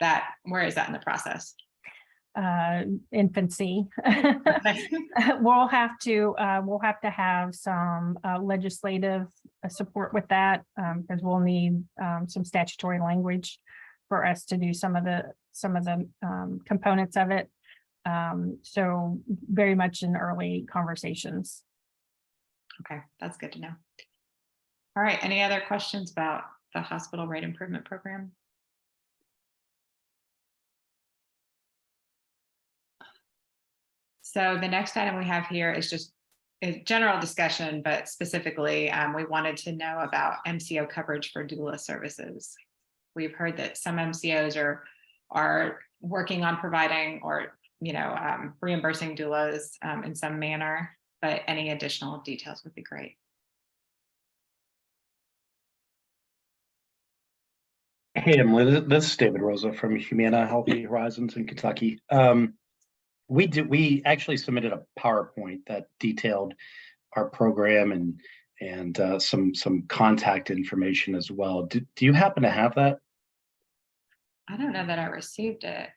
right. Where is that in the process? Infancy. We'll have to have some legislative support with that, because we'll need some statutory language for us to do some of the components of it. So very much in early conversations. Okay, that's good to know. All right, any other questions about the hospital rate improvement program? So the next item we have here is just a general discussion, but specifically, we wanted to know about MCO coverage for doula services. We've heard that some MCOs are working on providing or reimbursing doulas in some manner, but any additional details would be great. Hey, Emily, this is David Rosa from Humana Healthy Horizons in Kentucky. We actually submitted a PowerPoint that detailed our program and some contact information as well. Do you happen to have that? I don't know that I received it.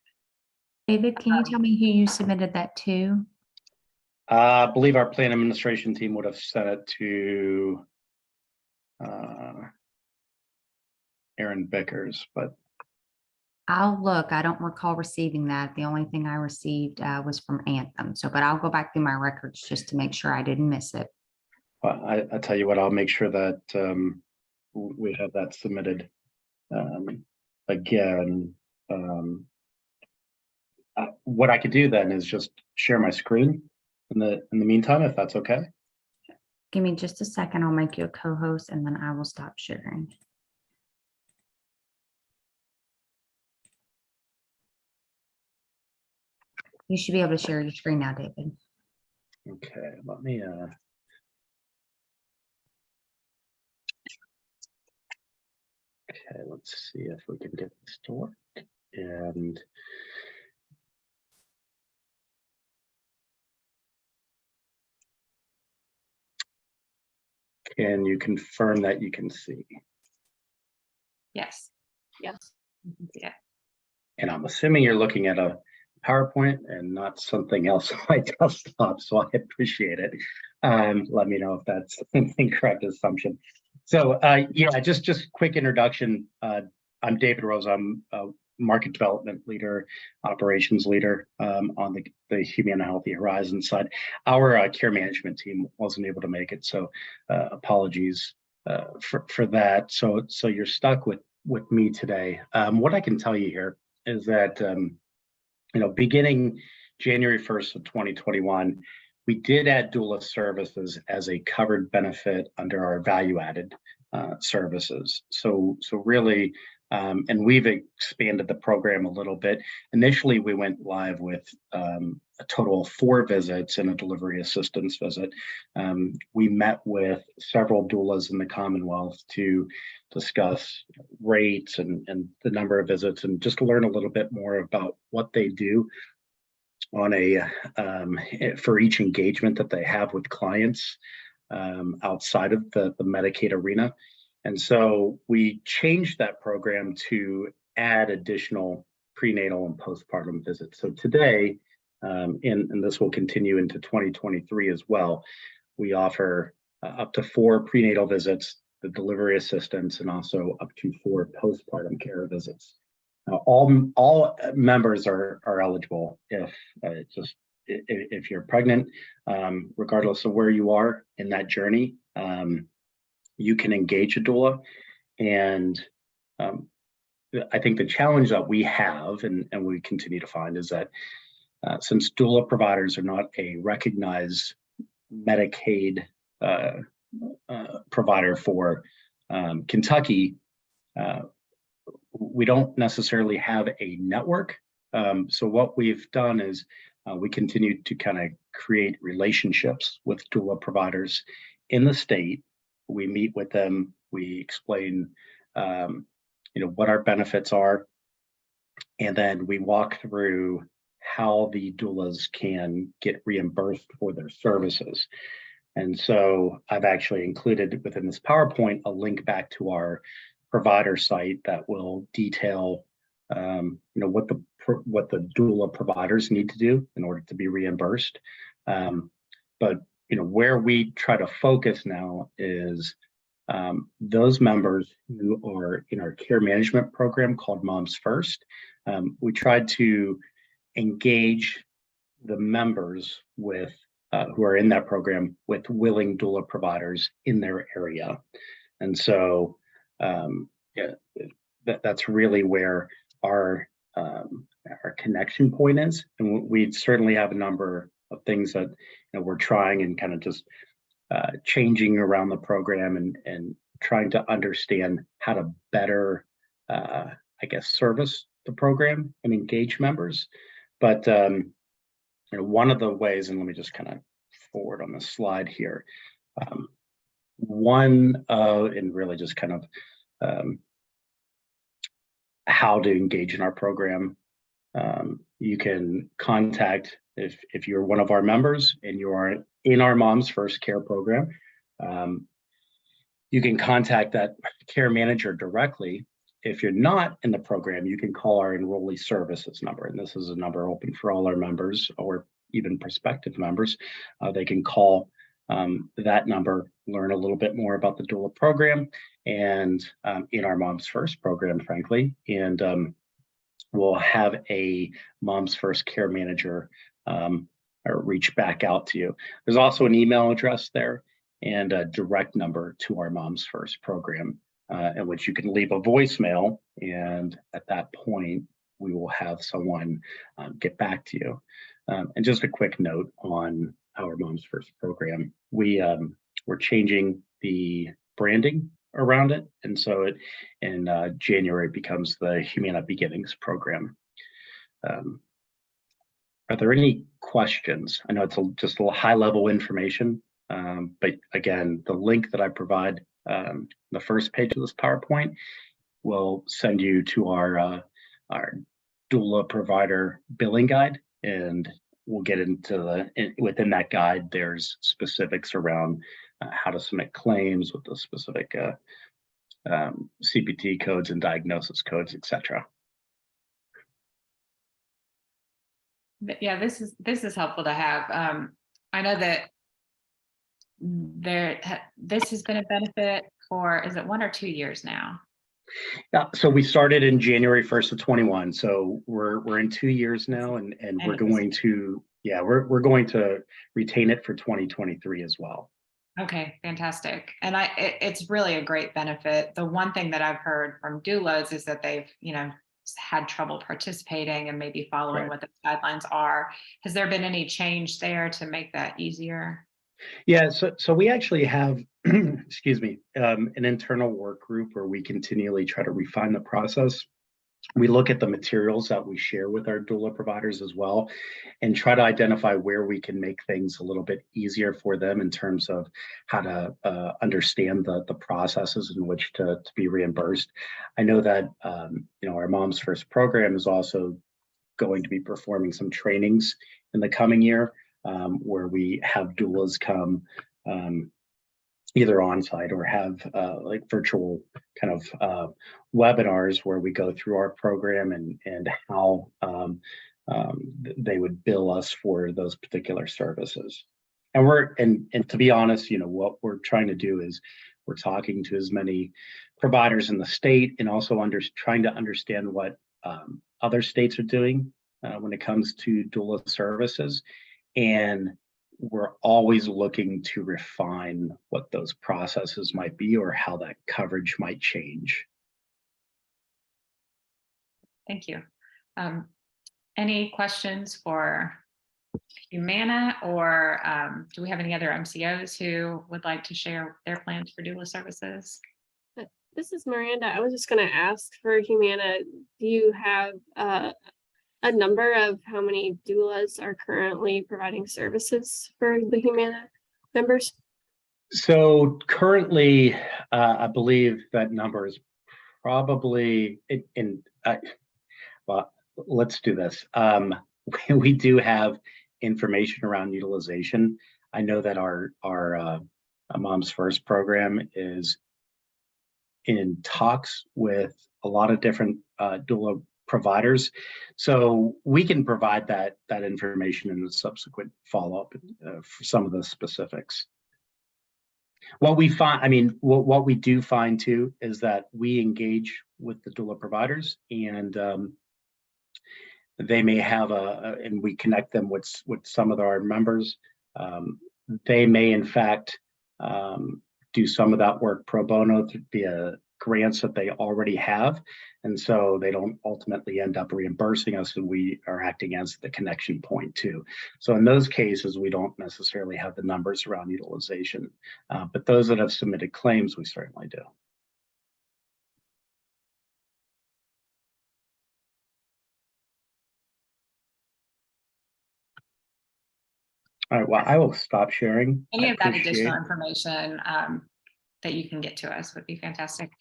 David, can you tell me who you submitted that to? I believe our plan administration team would have sent it to Aaron Bickers, but I'll look. I don't recall receiving that. The only thing I received was from Anthem. But I'll go back through my records just to make sure I didn't miss it. well, I tell you what, I'll make sure that we have that submitted again. What I could do then is just share my screen in the meantime, if that's okay. Give me just a second. I'll make you a co-host and then I will stop sharing. You should be able to share your screen now, David. Okay, let me Okay, let's see if we can get this to work. And can you confirm that you can see? Yes. Yes. Yeah. And I'm assuming you're looking at a PowerPoint and not something else on my desktop, so I appreciate it. Let me know if that's an incorrect assumption. So yeah, just quick introduction. I'm David Rose. I'm a market development leader, operations leader on the Humana Healthy Horizons side. Our care management team wasn't able to make it, so apologies for that. So you're stuck with me today. What I can tell you here is that beginning January 1st of 2021, we did add doula services as a covered benefit under our value-added services. So really, and we've expanded the program a little bit. Initially, we went live with a total of 4 visits and a delivery assistance visit. We met with several doulas in the Commonwealth to discuss rates and the number of visits, and just to learn a little bit more about what they do on a for each engagement that they have with clients outside of the Medicaid arena. And so we changed that program to add additional prenatal and postpartum visits. So today, and this will continue into 2023 as well, we offer up to 4 prenatal visits, the delivery assistance, and also up to 4 postpartum care visits. Now, all members are eligible if you're pregnant, regardless of where you are in that journey. You can engage a doula, and I think the challenge that we have and we continue to find is that since doula providers are not a recognized Medicaid provider for Kentucky, we don't necessarily have a network. So what we've done is we continue to kind of create relationships with doula providers in the state. We meet with them. We explain, what our benefits are, and then we walk through how the doulas can get reimbursed for their services. And so I've actually included within this PowerPoint a link back to our provider site that will detail, what the doula providers need to do in order to be reimbursed. But where we try to focus now is those members who are in our care management program called Moms First. We tried to engage the members with who are in that program with willing doula providers in their area. And so that's really where our connection point is. And we certainly have a number of things that we're trying and kind of just changing around the program and trying to understand how to better, service the program and engage members. But one of the ways, and let me just kind of forward on the slide here. And really just kind of how to engage in our program. You can contact, if you're one of our members and you are in our Moms First Care program, you can contact that care manager directly. If you're not in the program, you can call our enrollee services number. And this is a number open for all our members or even prospective members. They can call that number, learn a little bit more about the doula program and in our Moms First program, frankly. And we'll have a Moms First care manager reach back out to you. There's also an email address there and a direct number to our Moms First program, in which you can leave a voicemail. And at that point, we will have someone get back to you. And just a quick note on our Moms First program, we're changing the branding around it. And so in January becomes the Humana Beginnings program. Are there any questions? I know it's just a little high level information, but again, the link that I provide, the first page of this PowerPoint we'll send you to our doula provider billing guide, and we'll get into within that guide, there's specifics around how to submit claims with the specific CPT codes and diagnosis codes, etc. Yeah, this is helpful to have. I know that this has been a benefit for, is it 1 or 2 years now? Yeah, so we started in January 1st of 21. So we're in 2 years now, and we're going to, yeah, we're going to retain it for 2023 as well. Okay, fantastic. And it's really a great benefit. The one thing that I've heard from doulas is that they've, had trouble participating and maybe following what the guidelines are. Has there been any change there to make that easier? Yeah, so we actually have, excuse me, an internal work group where we continually try to refine the process. We look at the materials that we share with our doula providers as well, and try to identify where we can make things a little bit easier for them in terms of how to understand the processes in which to be reimbursed. I know that our Mom's First program is also going to be performing some trainings in the coming year, where we have doulas come either on site or have like virtual kind of webinars where we go through our program and how they would bill us for those particular services. And to be honest, what we're trying to do is we're talking to as many providers in the state, and also trying to understand what other states are doing when it comes to doula services. And we're always looking to refine what those processes might be or how that coverage might change. Thank you. Any questions for Humana, or do we have any other MCOs who would like to share their plans for doula services? This is Miranda. I was just going to ask for Humana, do you have a number of how many doulas are currently providing services for the Humana members? So currently, I believe that number is probably well, let's do this. We do have information around utilization. I know that our Mom's First program is in talks with a lot of different doula providers, so we can provide that information in the subsequent follow-up for some of the specifics. What we find, what we do find too is that we engage with the doula providers, and they may have and we connect them with some of our members. They may in fact do some of that work pro bono via grants that they already have, and so they don't ultimately end up reimbursing us, and we are acting as the connection point too. So in those cases, we don't necessarily have the numbers around utilization, but those that have submitted claims, we certainly do. All right, well, I will stop sharing. Any of that additional information that you can get to us would be fantastic.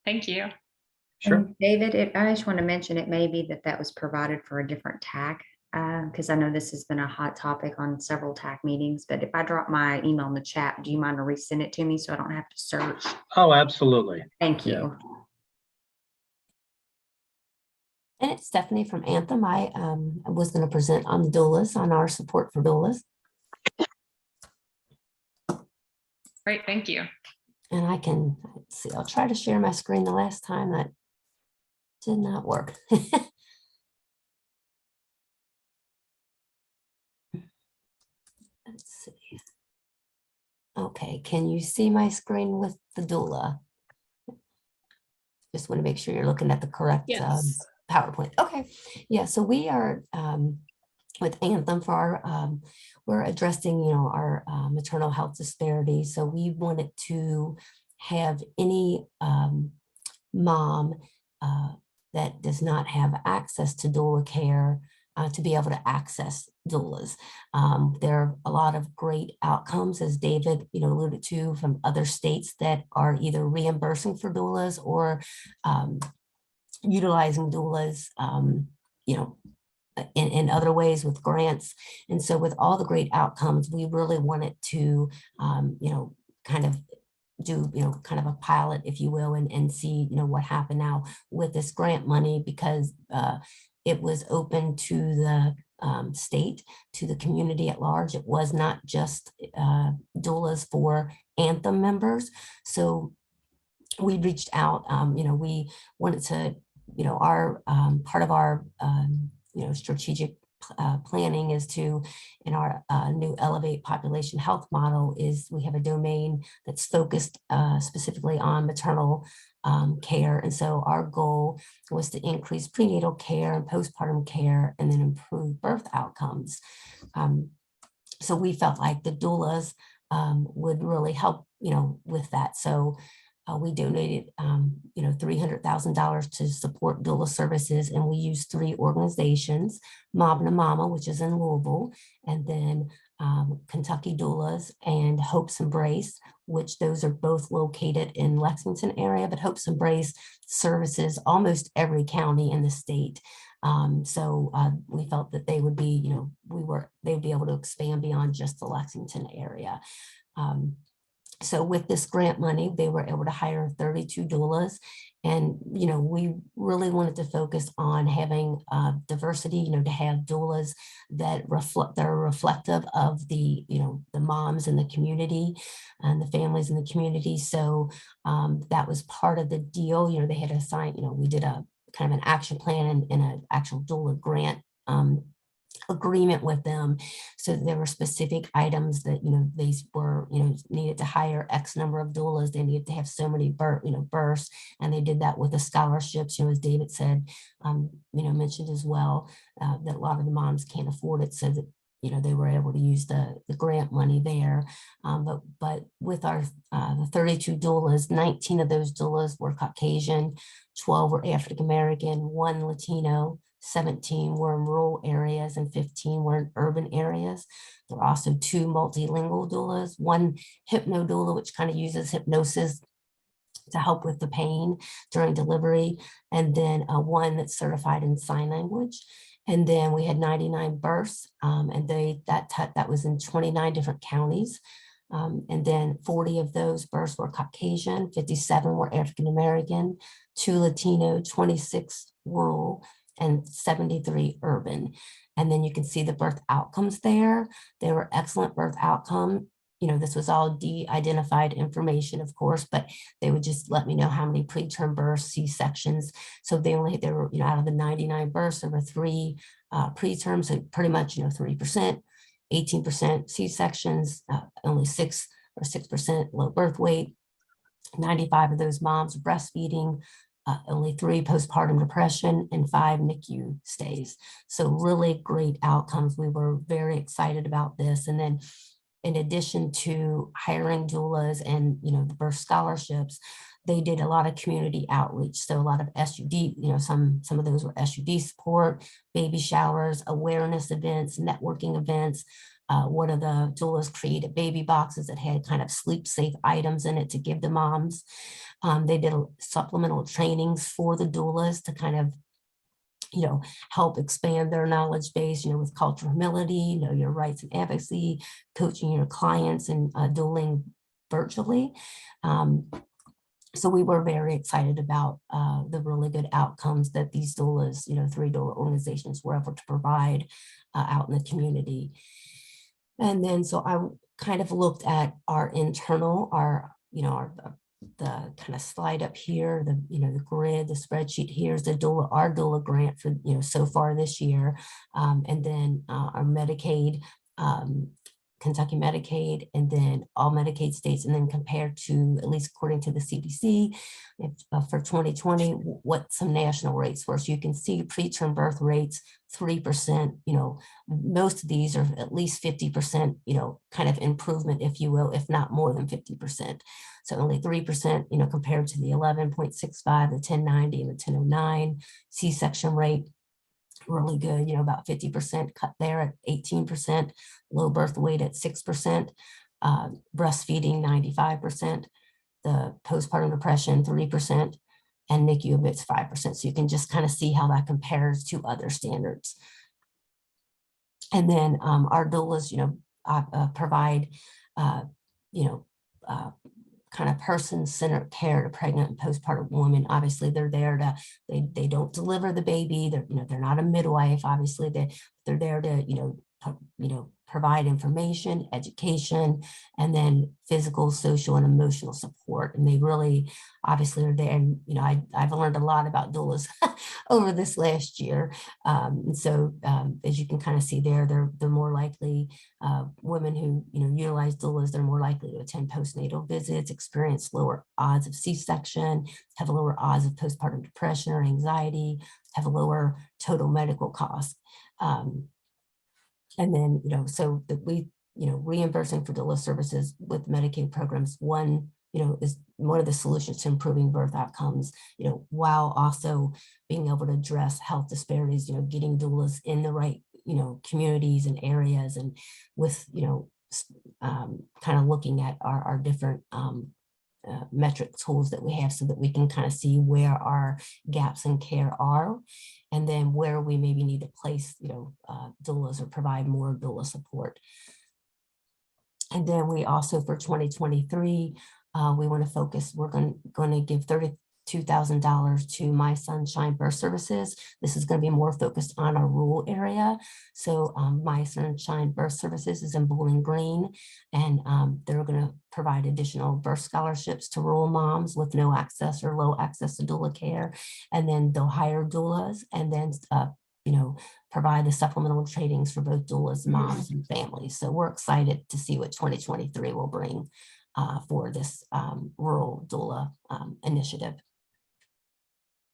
Thank you. Sure. And David, I just want to mention, it may be that was provided for a different TAC, because I know this has been a hot topic on several TAC meetings, but if I drop my email in the chat, do you mind to resend it to me so I don't have to search? Oh, absolutely. Thank you. Yeah. And it's Stephanie from Anthem. I was going to present on the doulas, on our support for doulas. Great, thank you. And I can, let's see, I'll try to share my screen. The last time that did not work. Let's see. Okay, can you see my screen with the doula? Just want to make sure you're looking at the correct PowerPoint. Okay, yeah, so we are with Anthem for our, we're addressing, our maternal health disparity. So we wanted to have any mom that does not have access to doula care to be able to access doulas. There are a lot of great outcomes, as David, alluded to, from other states that are either reimbursing for doulas or utilizing doulas, in other ways with grants. And so with all the great outcomes, we really wanted to, kind of do, kind of a pilot, if you will, and see, what happened now with this grant money, because it was open to the state, to the community at large. It was not just doulas for Anthem members. So we reached out, we wanted to, our part of our, strategic planning is to, in our new Elevate Population Health model, is we have a domain that's focused specifically on maternal care. And so our goal was to increase prenatal care and postpartum care, and then improve birth outcomes. So we felt like the doulas would really help, with that. So we donated, $300,000 to support doula services, and we used 3 organizations: Mom and Mama, which is in Louisville, and then Kentucky Doulas and Hope's Embrace, which those are both located in Lexington area, but Hope's Embrace services almost every county in the state. So we felt that they would be, they would be able to expand beyond just the Lexington area. So with this grant money, they were able to hire 32 doulas. And, we really wanted to focus on having diversity, to have doulas that are reflective of the, the moms in the community and the families in the community. So that was part of the deal. They had assigned, we did a kind of an action plan and an actual doula grant agreement with them. So there were specific items that, they were, needed to hire X number of doulas. They needed to have so many births, and they did that with the scholarships, as David said, mentioned as well, that a lot of the moms can't afford it. So that, they were able to use the grant money there. But with our the 32 doulas, 19 of those doulas were Caucasian, 12 were African-American, 1 Latino, 17 were in rural areas, and 15 were in urban areas. There are also 2 multilingual doulas, 1 hypno doula, which kind of uses hypnosis to help with the pain during delivery, and then 1 that's certified in sign language. And then we had 99 births, and that was in 29 different counties. And then 40 of those births were Caucasian, 57 were African-American, 2 Latino, 26 rural, and 73 urban. And then you can see the birth outcomes there. They were excellent birth outcome. This was all de-identified information, of course, but they would just let me know how many preterm births, C-sections. So there were, out of the 99 births, there were 3 preterm, so pretty much, 3%, 18% C-sections, only 6% low birth weight. 95 of those moms were breastfeeding, only 3 postpartum depression, and 5 NICU stays. So really great outcomes. We were very excited about this. And then in addition to hiring doulas and, the birth scholarships, they did a lot of community outreach. So a lot of SUD, some of those were SUD support, baby showers, awareness events, networking events. One of the doulas created baby boxes that had kind of sleep safe items in it to give the moms. They did supplemental trainings for the doulas to kind of, help expand their knowledge base, with cultural humility, know your rights and advocacy, coaching your clients, and dueling virtually. So we were very excited about the really good outcomes that these doulas, 3 doula organizations were able to provide out in the community. And then, so I kind of looked at our internal, the kind of slide up here, the grid, the spreadsheet. Here's our doula grant for, so far this year. And then our Medicaid, Kentucky Medicaid, and then all Medicaid states, and then compared to, at least according to the CDC, for 2020, what some national rates were. So you can see preterm birth rates, 3%, most of these are at least 50%, kind of improvement, if you will, if not more than 50%. So only 3%, compared to the 11.65, the 1090, and the 1009 C-section rate. really good, you know, about 50% cut there at 18%, low birth weight at 6%, breastfeeding 95%, the postpartum depression 3%, and NICU admits 5%. So you can just kind of see how that compares to other standards. And then our doulas, you know, provide, you know, kind of person-centered care to pregnant and postpartum women. Obviously, they're there to, they don't deliver the baby. They're, you know, they're not a midwife. Obviously, they're there to, you know, provide information, education, and then physical, social, and emotional support. And they really, obviously, are there. And, you know, I've learned a lot about doulas over this last year. And so, as you can kind of see there, they're more likely, women who, you know, utilize doulas, they're more likely to attend postnatal visits, experience lower odds of C-section, have lower odds of postpartum depression or anxiety, have a lower total medical cost. And then, you know, so that we, you know, reimbursing for doula services with Medicaid programs, one, you know, is one of the solutions to improving birth outcomes, you know, while also being able to address health disparities, you know, getting doulas in the right, you know, communities and areas, and with, you know, kind of looking at our different metric tools that we have so that we can kind of see where our gaps in care are, and then where we maybe need to place, you know, doulas or provide more doula support. And then we also, for 2023, we want to focus, we're going to give $32,000 to My Sunshine Birth Services. This is going to be more focused on our rural area. So My Sunshine Birth Services is in Bowling Green, and they're going to provide additional birth scholarships to rural moms with no access or low access to doula care. And then they'll hire doulas, and then you know, provide the supplemental trainings for both doulas, moms, and families. So we're excited to see what 2023 will bring for this rural doula initiative.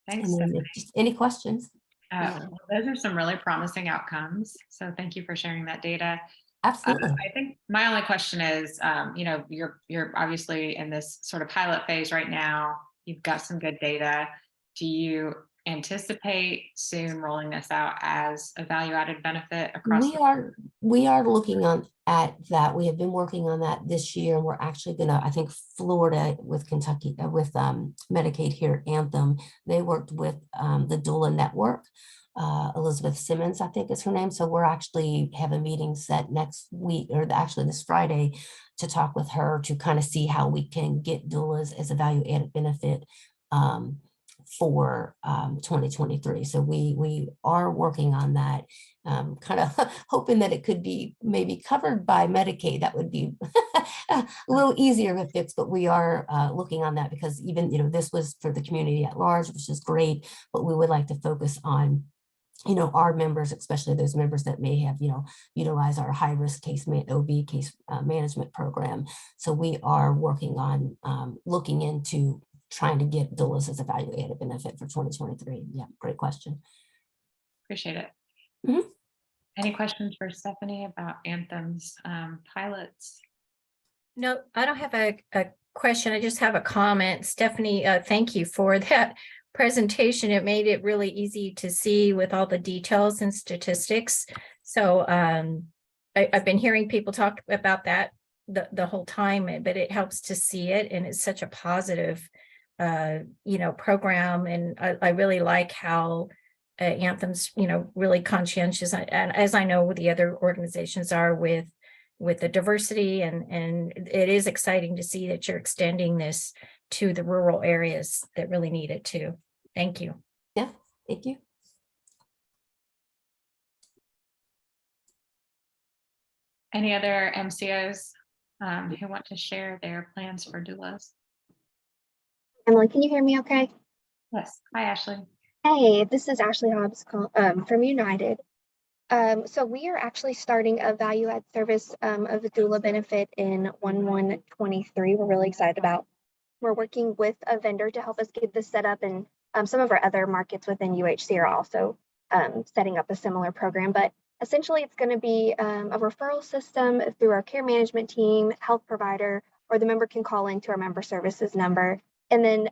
Thanks. And then just any questions? Well, those are some really promising outcomes. So thank you for sharing that data. Absolutely. I think my only question is, you know, you're obviously in this sort of pilot phase right now. You've got some good data. Do you anticipate soon rolling this out as a value-added benefit across? We are looking at that. We have been working on that this year, and we're actually gonna, I think Florida with Kentucky, with Medicaid here at Anthem, they worked with the doula network. Elizabeth Simmons, I think is her name. So we're actually have a meeting set next week, or actually this Friday, to talk with her to kind of see how we can get doulas as a value-added benefit for 2023. So we are working on that, kind of hoping that it could be maybe covered by Medicaid. That would be a little easier of a fix, but we are looking on that, because even, you know, this was for the community at large, which is great, but we would like to focus on, you know, our members, especially those members that may have, you know, utilize our high-risk OB case management program. So we are working on looking into trying to get doulas as a value-added benefit for 2023. Yeah, great question. Appreciate it. Mm-hmm. Any questions for Stephanie about Anthem's pilots? No, I don't have a question. I just have a comment. Stephanie, thank you for that presentation. It made it really easy to see with all the details and statistics. So I've been hearing people talk about that the whole time, but it helps to see it, and it's such a positive you know, program. And I really like how Anthem's, you know, really conscientious, and as I know the other organizations are with the diversity, and it is exciting to see that you're extending this to the rural areas that really need it too. Thank you. Yeah, thank you. Any other MCOs who want to share their plans for doulas? Emily, can you hear me okay? Yes. Hi, Ashley. Hey, this is Ashley Hobbs from United. So we are actually starting a value add service of the doula benefit in 1/1/23. We're really excited about. We're working with a vendor to help us get this set up, and some of our other markets within UHC are also setting up a similar program. But essentially, it's going to be a referral system through our care management team, health provider, or the member can call into our member services number. And then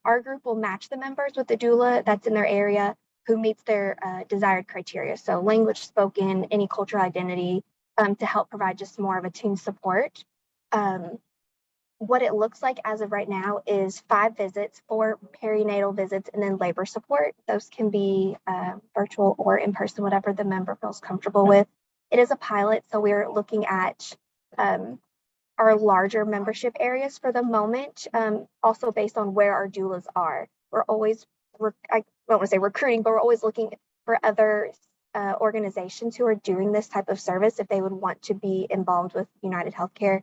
our group will match the members with the doula that's in their area. who meets their desired criteria. So language spoken, any cultural identity, to help provide just more of a team support. What it looks like as of right now is 5 visits, 4 perinatal visits, and then labor support. Those can be virtual or in person, whatever the member feels comfortable with. It is a pilot, so we're looking at our larger membership areas for the moment, also based on where our doulas are. We're always, I don't want to say recruiting, but we're always looking for other organizations who are doing this type of service if they would want to be involved with United Healthcare.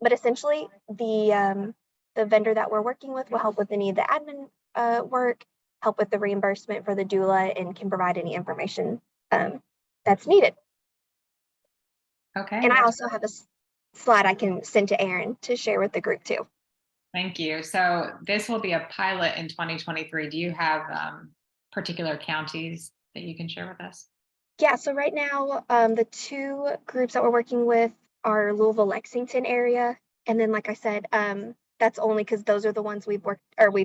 But essentially, the vendor that we're working with will help with any of the admin work, help with the reimbursement for the doula, and can provide any information that's needed. Okay. And I also have a slide I can send to Aaron to share with the group too. Thank you. So this will be a pilot in 2023. Do you have particular counties that you can share with us? Yeah, so right now, the 2 groups that we're working with are Louisville, Lexington area. And then, like I said, that's only because those are the ones we've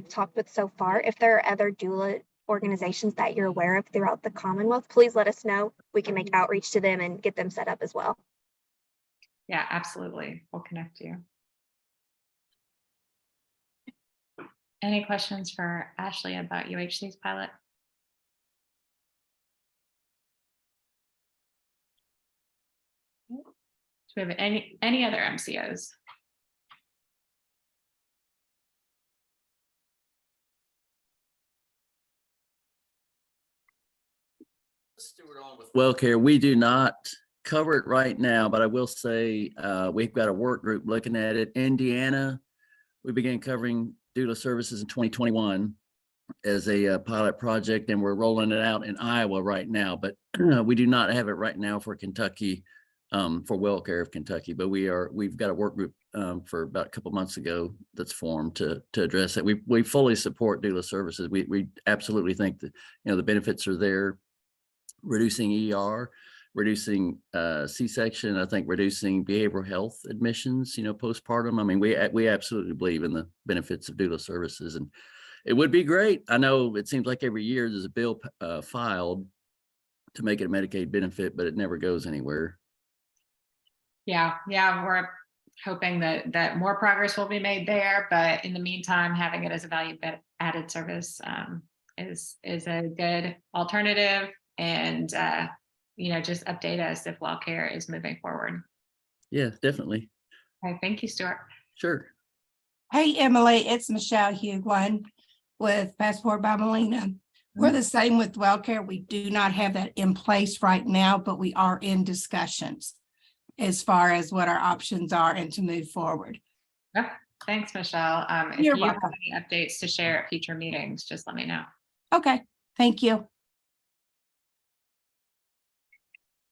talked with so far. If there are other doula organizations that you're aware of throughout the Commonwealth, please let us know. We can make outreach to them and get them set up as well. Yeah, absolutely. We'll connect you. Any questions for Ashley about UHC's pilot? Do we have any other MCOs? WellCare, we do not cover it right now, but I will say we've got a work group looking at it. Indiana, we began covering doula services in 2021 as a pilot project, and we're rolling it out in Iowa right now, but we do not have it right now for Kentucky, for WellCare of Kentucky, but we've got a work group for about a couple months ago that's formed to address it. We fully support doula services. We absolutely think that, the benefits are there. Reducing ER, reducing C-section, I think reducing behavioral health admissions, postpartum. I mean, we absolutely believe in the benefits of doula services, and it would be great. I know it seems like every year there's a bill filed to make it a Medicaid benefit, but it never goes anywhere. Yeah, we're hoping that more progress will be made there, but in the meantime, having it as a value added service is a good alternative. And just update us if WellCare is moving forward. Yeah, definitely. Okay, thank you, Stuart. Sure. Hey, Emily, it's Michelle Huguen with Passport by Melina. We're the same with WellCare. We do not have that in place right now, but we are in discussions as far as what our options are and to move forward. Yeah, thanks, Michelle. If You're you welcome. have any updates to share at future meetings, just let me know. Okay, thank you.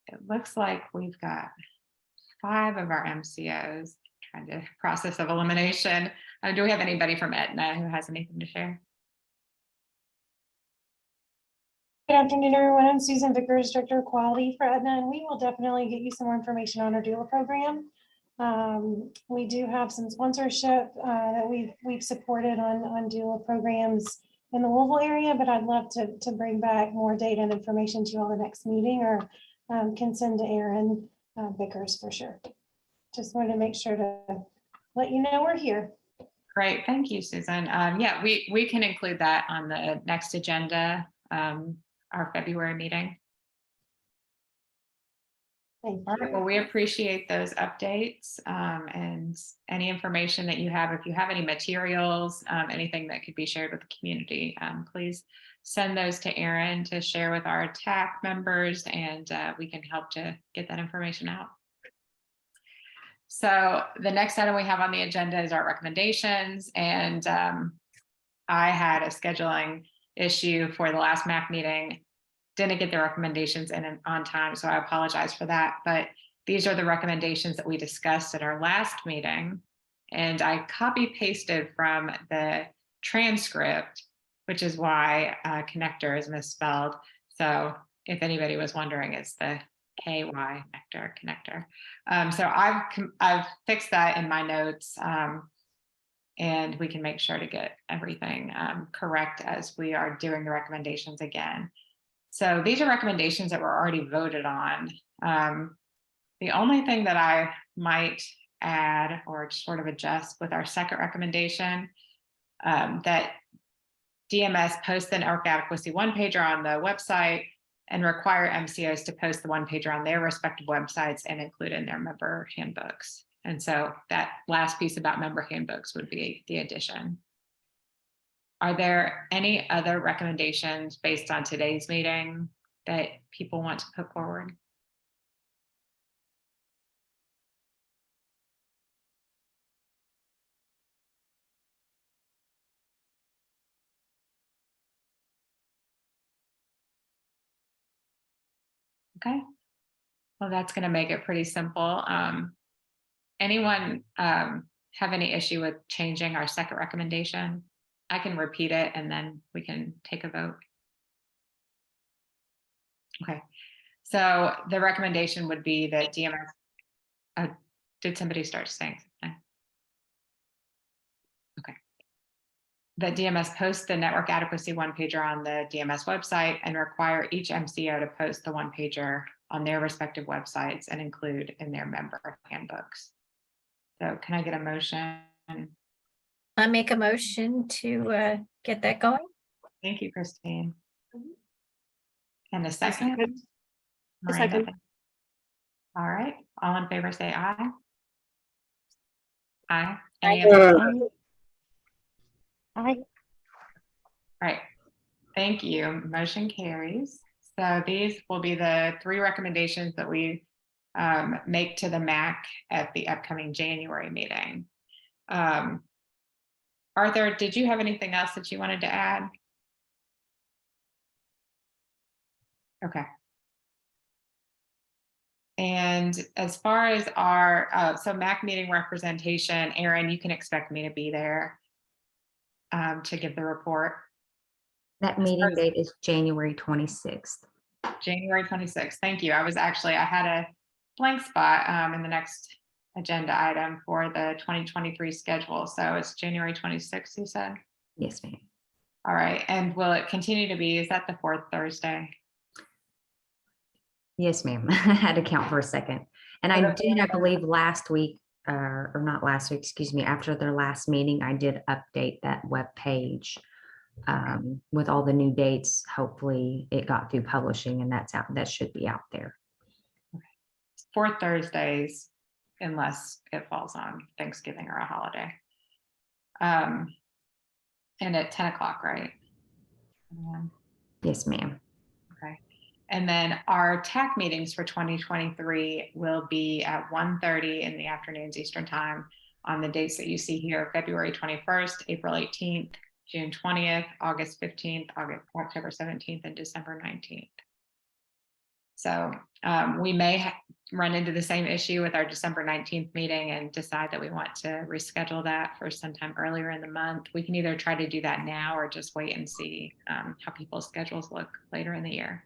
It looks like we've got 5 of our MCOs trying to process of elimination. Do we have anybody from Aetna who has anything to share? Good afternoon, everyone. I'm Susan Vickers, Director of Quality for Aetna, and we will definitely get you some more information on our doula program. We do have some sponsorship that we've supported on doula programs in the Louisville area, but I'd love to bring back more data and information to you on the next meeting, or can send to Aaron Vickers for sure. Just wanted to make sure to let you know we're here. Great, thank you, Susan. Yeah, we can include that on the next agenda, our February meeting. Thank All you. right, well, we appreciate those updates and any information that you have. If you have any materials, anything that could be shared with the community, please send those to Aaron to share with our TAC members, and we can help to get that information out. So the next item we have on the agenda is our recommendations, and I had a scheduling issue for the last MAC meeting. Didn't get the recommendations in on time, so I apologize for that. But these are the recommendations that we discussed at our last meeting. And I copy pasted from the transcript, which is why connector is misspelled. So if anybody was wondering, it's the KY connector. So I've fixed that in my notes. and we can make sure to get everything correct as we are doing the recommendations again. So these are recommendations that were already voted on. The only thing that I might add or sort of adjust with our second recommendation, that DMS post the network adequacy one-pager on the website and require MCOs to post the one-pager on their respective websites and include in their member handbooks. And so that last piece about member handbooks would be the addition. Are there any other recommendations based on today's meeting that people want to put forward? Okay, well, that's going to make it pretty simple. Anyone have any issue with changing our second recommendation? I can repeat it and then we can take a vote. Okay, so the recommendation would be that DMS, did somebody start saying something? Okay. That DMS post the network adequacy one-pager on the DMS website and require each MCO to post the one-pager on their respective websites and include in their member handbooks. So can I get a motion? I make a motion to get that going. Thank you, Christine. And a second? A second. All right, all in favor say aye. Aye. Aye. Any opposed? Aye. All right, thank you. Motion carries. So these will be the 3 recommendations that we make to the MAC at the upcoming January meeting. Arthur, did you have anything else that you wanted to add? Okay. And as far as our so MAC meeting representation, Erin, you can expect me to be there to give the report. That meeting date is January 26th. January 26th. Thank you. I had a blank spot in the next agenda item for the 2023 schedule. So it's January 26th, you said? Yes, ma'am. All right. And will it continue to be, is that the 4th Thursday? Yes, ma'am. I had to count for a second. And I believe last week, or not last week, excuse me, after their last meeting, I did update that web page with all the new dates. Hopefully it got through publishing and that's out. That should be out there. 4th Thursdays, unless it falls on Thanksgiving or a holiday. And at 10 o'clock, right? Yes, ma'am. Okay. And then our TAC meetings for 2023 will be at 1:30 in the afternoons Eastern time on the dates that you see here: February 21st, April 18th, June 20th, August 15th, October 17th, and December 19th. So we may run into the same issue with our December 19th meeting and decide that we want to reschedule that for sometime earlier in the month. We can either try to do that now or just wait and see how people's schedules look later in the year.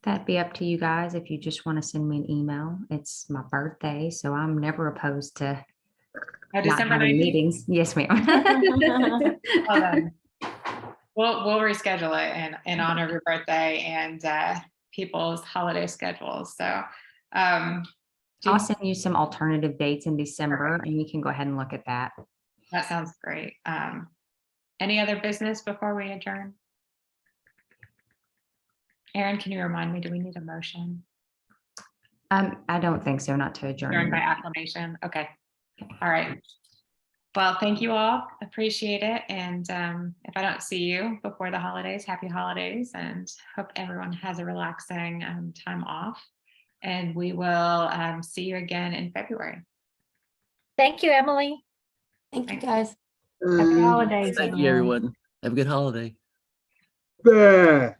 That'd be up to you guys. If you just want to send me an email, it's my birthday, so I'm never opposed to not December having 19th? meetings. Yes, ma'am. Well, then, we'll reschedule it in honor of your birthday and people's holiday schedules. So I'll send you some alternative dates in December and you can go ahead and look at that. that sounds great. Any other business before we adjourn? Erin, can you remind me, do we need a motion? I don't think so, not to Adjourn adjourn. by acclamation. Okay. All right. Well, thank you all. Appreciate it. And if I don't see you before the holidays, happy holidays, and hope everyone has a relaxing time off. And we will see you again in February. Thank you, Emily. Thank you, guys. Happy holidays, Thank you, everyone. Have a good holiday. Bah.